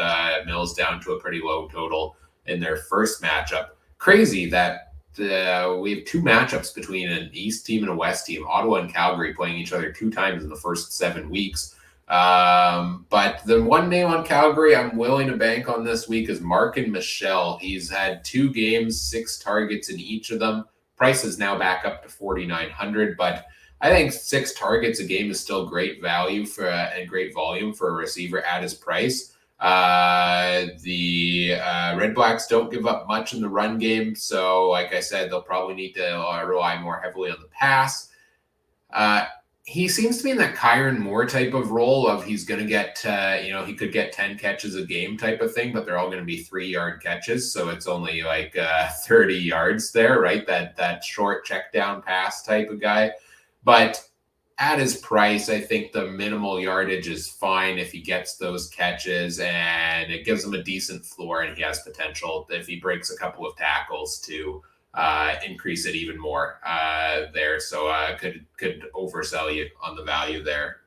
Speaker 1: Mills down to a pretty low total in their first matchup. Crazy that we have two matchups between an East team and a West team, Ottawa and Calgary, playing each other 2 times in the first 7 weeks. But the one name on Calgary I'm willing to bank on this week is Markin Michel. He's had 2 games, 6 targets in each of them. Price is now back up to 4,900, but I think 6 targets a game is still great value for and great volume for a receiver at his price. The Redblacks don't give up much in the run game, so like I said, they'll probably need to rely more heavily on the pass. He seems to be in that Kyron Moore type of role of he's going to get, he could get 10 catches a game type of thing, but they're all going to be 3-yard catches. So it's only like 30 yards there, right? That short check down pass type of guy. But at his price, I think the minimal yardage is fine if he gets those catches, and it gives him a decent floor, and he has potential if he breaks a couple of tackles to increase it even more there. So could oversell you on the value there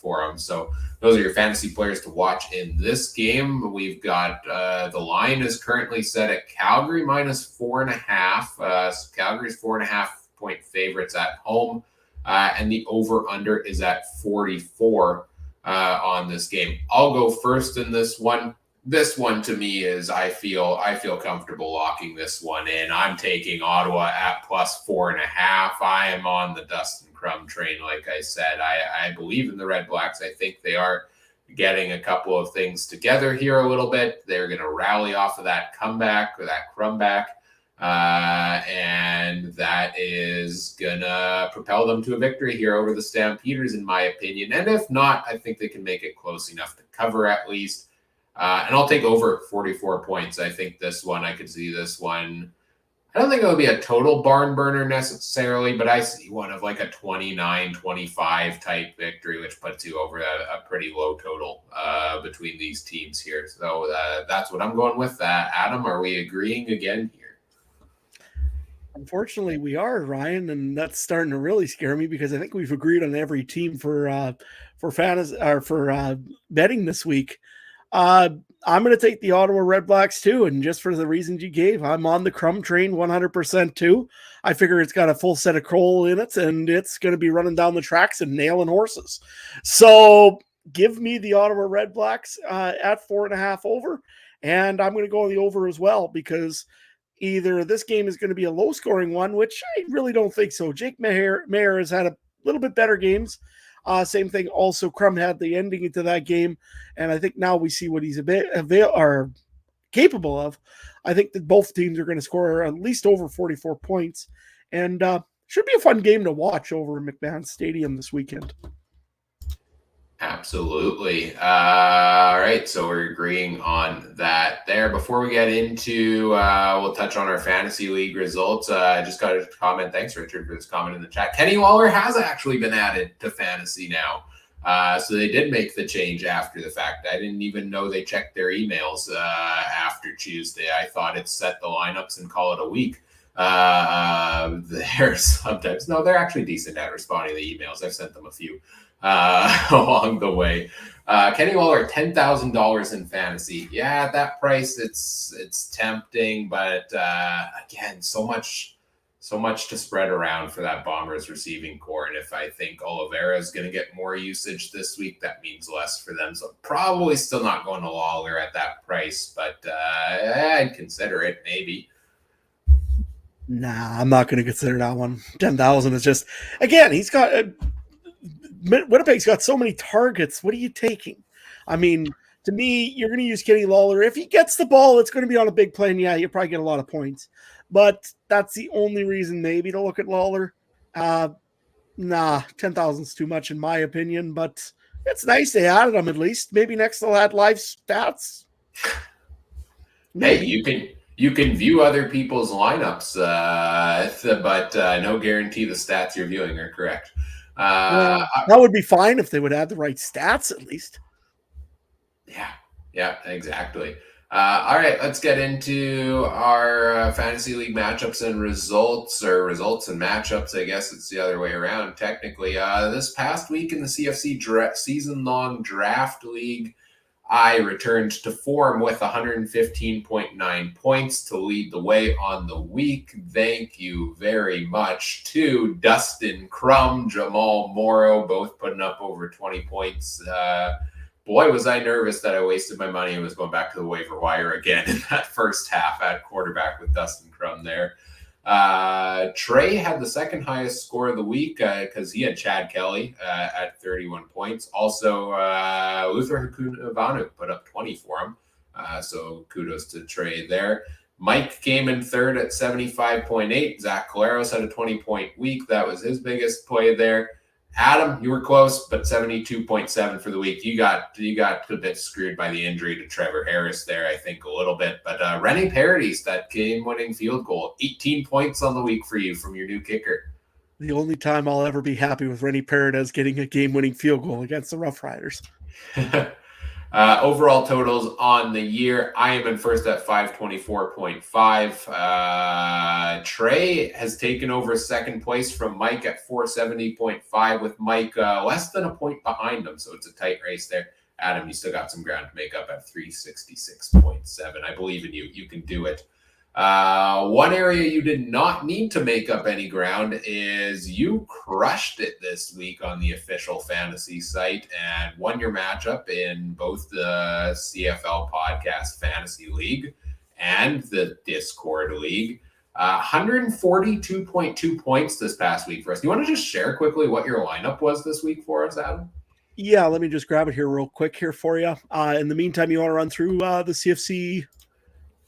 Speaker 1: for him. So those are your fantasy players to watch in this game. We've got the line is currently set at Calgary minus 4.5. So Calgary's 4.5 point favorites at home. And the over-under is at 44 on this game. I'll go first in this one. This one to me is I feel comfortable locking this one in. I'm taking Ottawa at plus 4.5. I am on the Dustin Crum train, like I said. I believe in the Redblacks. I think they are getting a couple of things together here a little bit. They're going to rally off of that comeback or that Crumback. And that is gonna propel them to a victory here over the Stampeders, in my opinion. And if not, I think they can make it close enough to cover at least. And I'll take over 44 points. I think this one, I could see this one. I don't think it'll be a total barn burner necessarily, but I see one of like a 29-25 type victory, which puts you over a pretty low total between these teams here. So that's what I'm going with. Adam, are we agreeing again here?
Speaker 2: Unfortunately, we are, Ryan, and that's starting to really scare me because I think we've agreed on every team for fantasy or for betting this week. I'm going to take the Ottawa Redblacks too, and just for the reasons you gave, I'm on the Crum train 100% too. I figure it's got a full set of coal in it, and it's going to be running down the tracks and nailing horses. So give me the Ottawa Redblacks at 4.5 over, and I'm going to go on the over as well because either this game is going to be a low-scoring one, which I really don't think so. Jake Mayer has had a little bit better games. Same thing. Also, Crum had the ending into that game, and I think now we see what he's capable of. I think that both teams are going to score at least over 44 points, and should be a fun game to watch over in McMahon Stadium this weekend.
Speaker 1: Absolutely. All right, so we're agreeing on that there. Before we get into, we'll touch on our fantasy league results. I just got a comment. Thanks, Richard, for this comment in the chat. Kenny Waller has actually been added to fantasy now. So they did make the change after the fact. I didn't even know they checked their emails after Tuesday. I thought it set the lineups and call it a week. They're sometimes, no, they're actually decent at responding to the emails. I've sent them a few along the way. Kenny Waller, $10,000 in fantasy. Yeah, at that price, it's tempting, but again, so much to spread around for that Bombers receiving core. And if I think Oliveira is going to get more usage this week, that means less for them. So probably still not going to Lawler at that price, but I'd consider it maybe.
Speaker 2: Nah, I'm not going to consider that one. 10,000 is just, again, he's got Winnipeg's got so many targets. What are you taking? I mean, to me, you're going to use Kenny Lawler. If he gets the ball, it's going to be on a big play, and yeah, you'll probably get a lot of points. But that's the only reason maybe to look at Lawler. Nah, 10,000 is too much in my opinion, but it's nice they added him at least. Maybe next they'll add live stats.
Speaker 1: Maybe. Hey, you can view other people's lineups, but no guarantee the stats you're viewing are correct.
Speaker 2: That would be fine if they would add the right stats at least.
Speaker 1: Yeah, exactly. All right, let's get into our fantasy league matchups and results, or results and matchups. I guess it's the other way around, technically. This past week in the CFC season-long draft league, I returned to form with 115.9 points to lead the way on the week. Thank you very much to Dustin Crum, Jamal Morrow, both putting up over 20 points. Boy, was I nervous that I wasted my money and was going back to the waiver wire again in that first half at quarterback with Dustin Crum there. Trey had the second highest score of the week because he had Chad Kelly at 31 points. Also, Luther Hakunavanu put up 20 for him. So kudos to Trey there. Mike came in third at 75.8. Zach Collaros had a 20-point week. That was his biggest play there. Adam, you were close, but 72.7 for the week. You got a bit screwed by the injury to Trevor Harris there, I think, a little bit. But Rennie Paredes, that game-winning field goal, 18 points on the week for you from your new kicker.
Speaker 2: The only time I'll ever be happy with Rennie Paredes getting a game-winning field goal against the Roughriders.
Speaker 1: Overall totals on the year, I am in first at 524.5. Trey has taken over second place from Mike at 470.5, with Mike less than a point behind him, so it's a tight race there. Adam, you still got some ground to make up at 366.7. I believe in you. You can do it. One area you did not need to make up any ground is you crushed it this week on the official fantasy site and won your matchup in both the CFL Podcast Fantasy League and the Discord League. 142.2 points this past week for us. Do you want to just share quickly what your lineup was this week for us, Adam?
Speaker 2: Yeah, let me just grab it here real quick here for you. In the meantime, you want to run through the CFC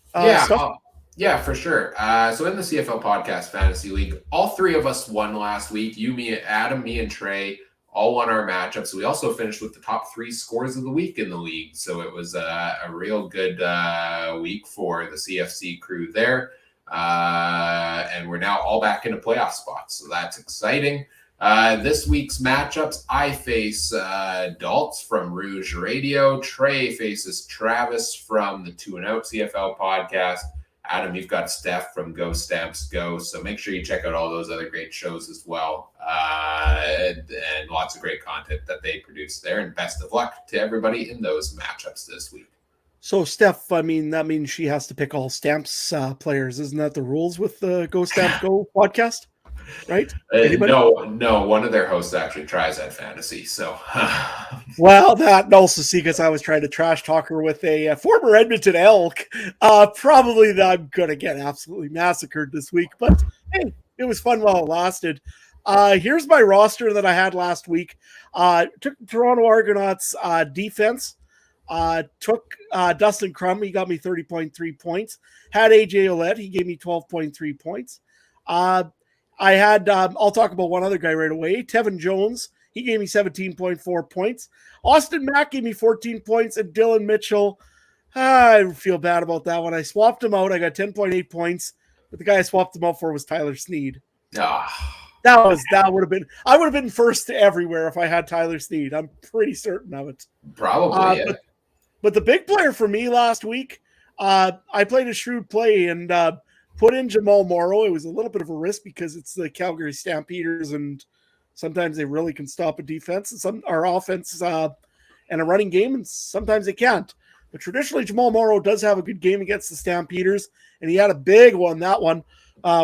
Speaker 2: stuff?
Speaker 1: Yeah, for sure. So in the CFL Podcast Fantasy League, all three of us won last week. You, me, Adam, me, and Trey all won our matchups. We also finished with the top three scores of the week in the league. So it was a real good week for the CFC crew there. And we're now all back into playoff spots. So that's exciting. This week's matchups, I face Daltz from Rouge Radio. Trey faces Travis from the 2 and Out CFL podcast. Adam, you've got Steph from Go Stamps Go, so make sure you check out all those other great shows as well, and lots of great content that they produce there, and best of luck to everybody in those matchups this week.
Speaker 2: So, Steph, I mean, that means she has to pick all Stamps players. Isn't that the rules with the Go Stamps Go podcast? Right?
Speaker 1: No, one of their hosts actually tries that fantasy. So,
Speaker 2: well, that also see because I was trying to trash talk her with a former Edmonton Elk. Probably that I'm gonna get absolutely massacred this week, but hey, it was fun while it lasted. Here's my roster that I had last week. Took Toronto Argonauts defense. Took Dustin Crum. He got me 30.3 points. Had AJ Ouellette. He gave me 12.3 points. I had, I'll talk about one other guy right away. Tevin Jones, He gave me 17.4 points. Austin Mack gave me 14 points, and Dylan Mitchell, I feel bad about that one. I swapped him out. I got 10.8 points, but the guy I swapped him out for was Tyler Sneed. That would have been, I would have been first everywhere if I had Tyler Sneed. I'm pretty certain of it.
Speaker 1: Probably, yeah.
Speaker 2: But the big player for me last week, I played a shrewd play and put in Jamal Morrow. It was a little bit of a risk because it's the Calgary Stampeders, and sometimes they really can stop a defense and our offense and a running game, and sometimes they can't. But traditionally, Jamal Morrow does have a good game against the Stampeders, and he had a big one, that one,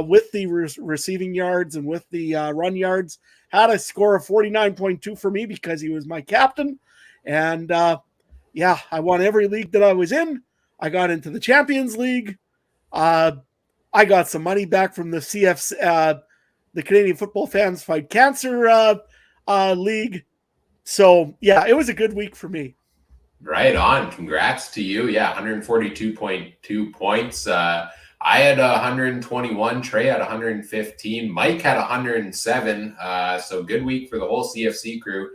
Speaker 2: with the receiving yards and with the run yards. Had a score of 49.2 for me because he was my captain. And I won every league that I was in. I got into the Champions League. I got some money back from the the Canadian Football Fans Fight Cancer League. So, yeah, it was a good week for me.
Speaker 1: Right on. Congrats to you. Yeah, 142.2 points. I had 121. Trey had 115. Mike had 107. So good week for the whole CFC crew.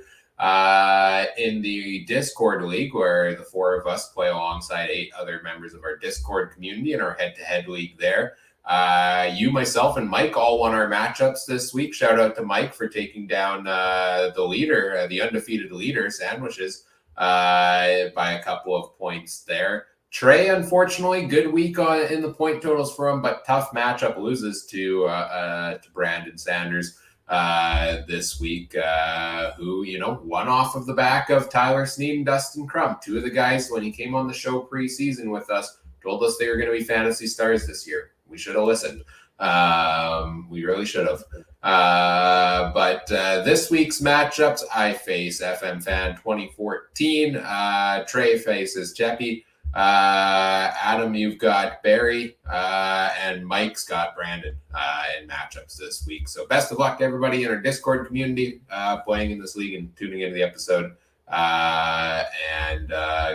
Speaker 1: In the Discord league, where the four of us play alongside 8 other members of our Discord community in our head-to-head league there. You, myself, and Mike all won our matchups this week. Shout out to Mike for taking down the leader, the undefeated leader, Sandwiches, by a couple of points there. Trey, unfortunately, good week in the point totals for him, but tough matchup, loses to Brandon Sanders this week, who, won off of the back of Tyler Sneed and Dustin Crum. 2 of the guys, when he came on the show preseason with us, told us they were going to be fantasy stars this year. We should have listened. We really should have. But this week's matchups, I face FM Fan 2014. Trey faces Cheppy. Adam, you've got Barry, and Mike's got Brandon in matchups this week. So best of luck to everybody in our Discord community playing in this league and tuning into the episode. And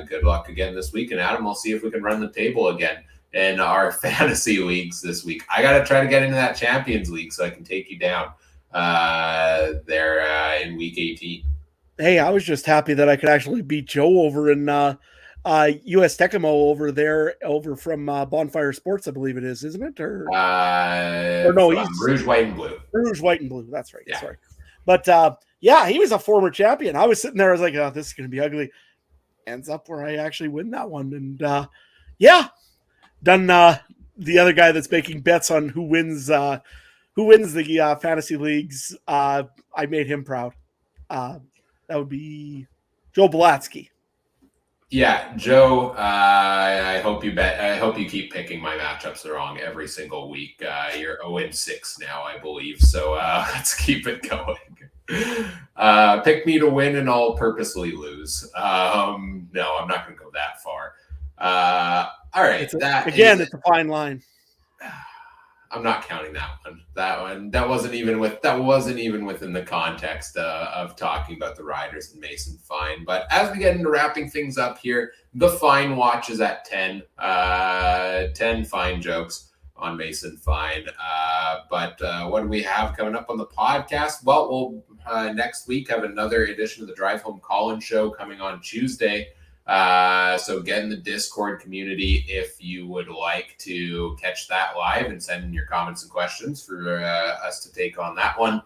Speaker 1: good luck again this week. And Adam, we'll see if we can run the table again in our fantasy leagues this week. I got to try to get into that Champions League so I can take you down there in week 18.
Speaker 2: Hey, I was just happy that I could actually beat Joe over in US Tecmo over from Bonfire Sports, I believe it is, isn't it? Or no, he's
Speaker 1: Rouge, White, and Blue.
Speaker 2: Rouge, White, and Blue. That's right.
Speaker 1: Yeah.
Speaker 2: Sorry. But he was a former champion. I was sitting there, I was like, oh, this is going to be ugly. Ends up where I actually win that one. And done the other guy that's making bets on who wins the fantasy leagues. I made him proud. That would be Joe Blatsky.
Speaker 1: Yeah, Joe, I hope you keep picking my matchups wrong every single week. You're 0-6 now, I believe. So let's keep it going. Pick me to win and I'll purposely lose. No, I'm not going to go that far. All right. It's
Speaker 2: a fine line.
Speaker 1: I'm not counting that one. That wasn't even within the context of talking about the Riders and Mason Fine. But as we get into wrapping things up here, the Fine watch is at 10. 10 Fine jokes on Mason Fine. But what do we have coming up on the podcast? Well, we'll next week have another edition of the Drive Home Call-In Show coming on Tuesday. So get in the Discord community if you would like to catch that live and send in your comments and questions for us to take on that one,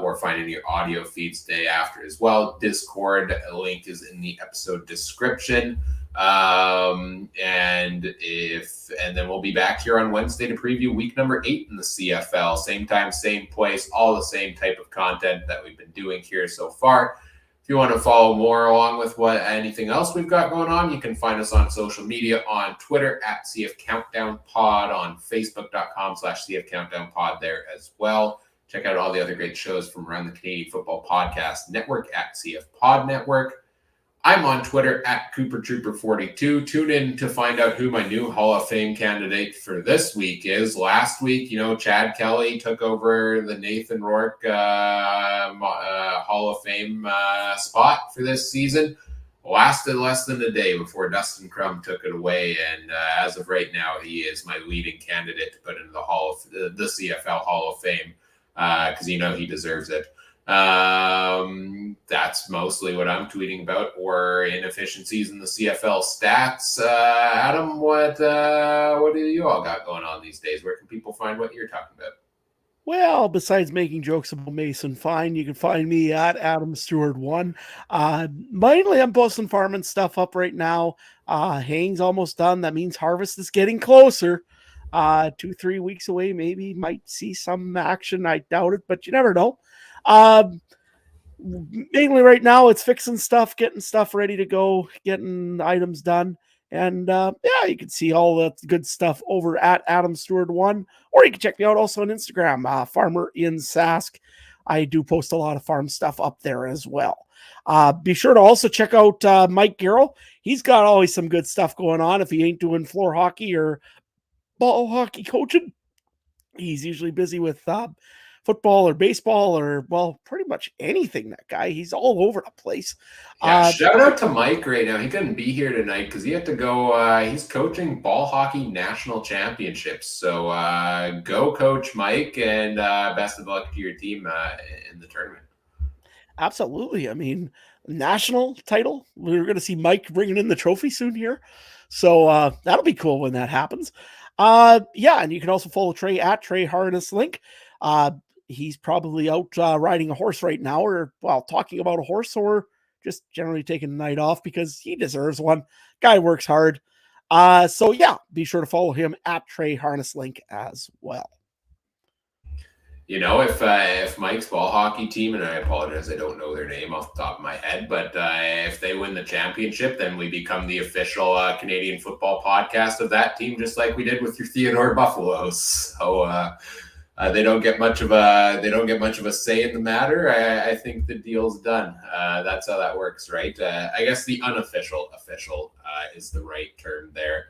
Speaker 1: or find in your audio feeds day after as well. Discord link is in the episode description. And then we'll be back here on Wednesday to preview week number 8 in the CFL. Same time, same place, all the same type of content that we've been doing here so far. If you want to follow more along with anything else we've got going on, you can find us on social media, on Twitter at CF Countdown Pod, on Facebook.com/CF Countdown Pod there as well. Check out all the other great shows from around the Canadian Football Podcast Network at CF Pod Network. I'm on Twitter at CooperTrooper42. Tune in to find out who my new Hall of Fame candidate for this week is. Last week, Chad Kelly took over the Nathan Rourke Hall of Fame spot for this season. Lasted less than a day before Dustin Crum took it away, and as of right now, he is my leading candidate to put into the CFL Hall of Fame because he deserves it. That's mostly what I'm tweeting about, or inefficiencies in the CFL stats. Adam, what do you all got going on these days? Where can people find what you're talking about?
Speaker 2: Well, besides making jokes about Mason Fine, you can find me at Adam Stewart 1. Mainly I'm posting farming stuff up right now. Haying's almost done. That means harvest is getting closer. 2-3 weeks away, maybe might see some action. I doubt it, but you never know. Mainly right now it's fixing stuff, getting stuff ready to go, getting items done. And yeah, you can see all the good stuff over at Adam Stewart 1, or you can check me out also on Instagram, Farmer in Sask. I do post a lot of farm stuff up there as well. Be sure to also check out Mike Garrow. He's got always some good stuff going on. If he ain't doing floor hockey or ball hockey coaching, he's usually busy with football or baseball or, well, pretty much anything. That guy, he's all over the place.
Speaker 1: Yeah, shout out to Mike right now. He couldn't be here tonight because he had to go. He's coaching ball hockey national championships. So go, Coach Mike, and best of luck to your team in the tournament.
Speaker 2: Absolutely. I mean, national title. We're going to see Mike bringing in the trophy soon here. So that'll be cool when that happens. Yeah, and you can also follow Trey at Trey Harness Link. He's probably out riding a horse right now, or, well, talking about a horse, or just generally taking a night off because he deserves one. Guy works hard. So yeah, be sure to follow him at Trey Harness Link as well.
Speaker 1: You know, if Mike's ball hockey team, and I apologize, I don't know their name off the top of my head, but if they win the championship, then we become the official Canadian football podcast of that team, just like we did with your Theodore Buffaloes. So they don't get much of a say in the matter. I think the deal's done. That's how that works, right? I guess the unofficial official is the right term there.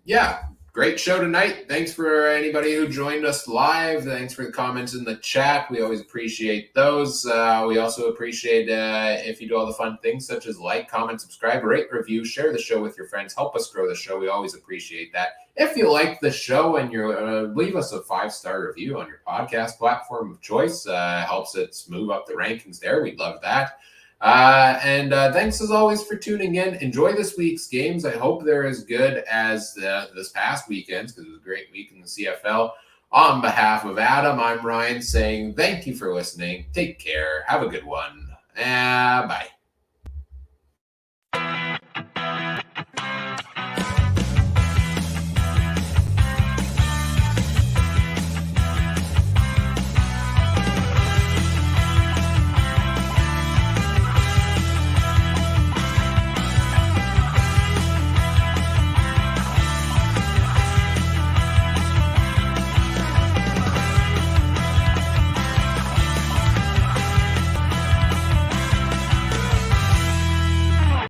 Speaker 1: Yeah. Great show tonight. Thanks for anybody who joined us live. Thanks for the comments in the chat. We always appreciate those. We also appreciate if you do all the fun things such as like, comment, subscribe, rate, review, share the show with your friends. Help us grow the show. We always appreciate that. If you like the show and you're leave us a 5-star review on your podcast platform of choice. Helps it move up the rankings there. We'd love that. And thanks as always for tuning in. Enjoy this week's games. I hope they're as good as this past weekend's, because it was a great week in the CFL. On behalf of Adam, I'm Ryan saying thank you for listening. Take care. Have a good one. Bye.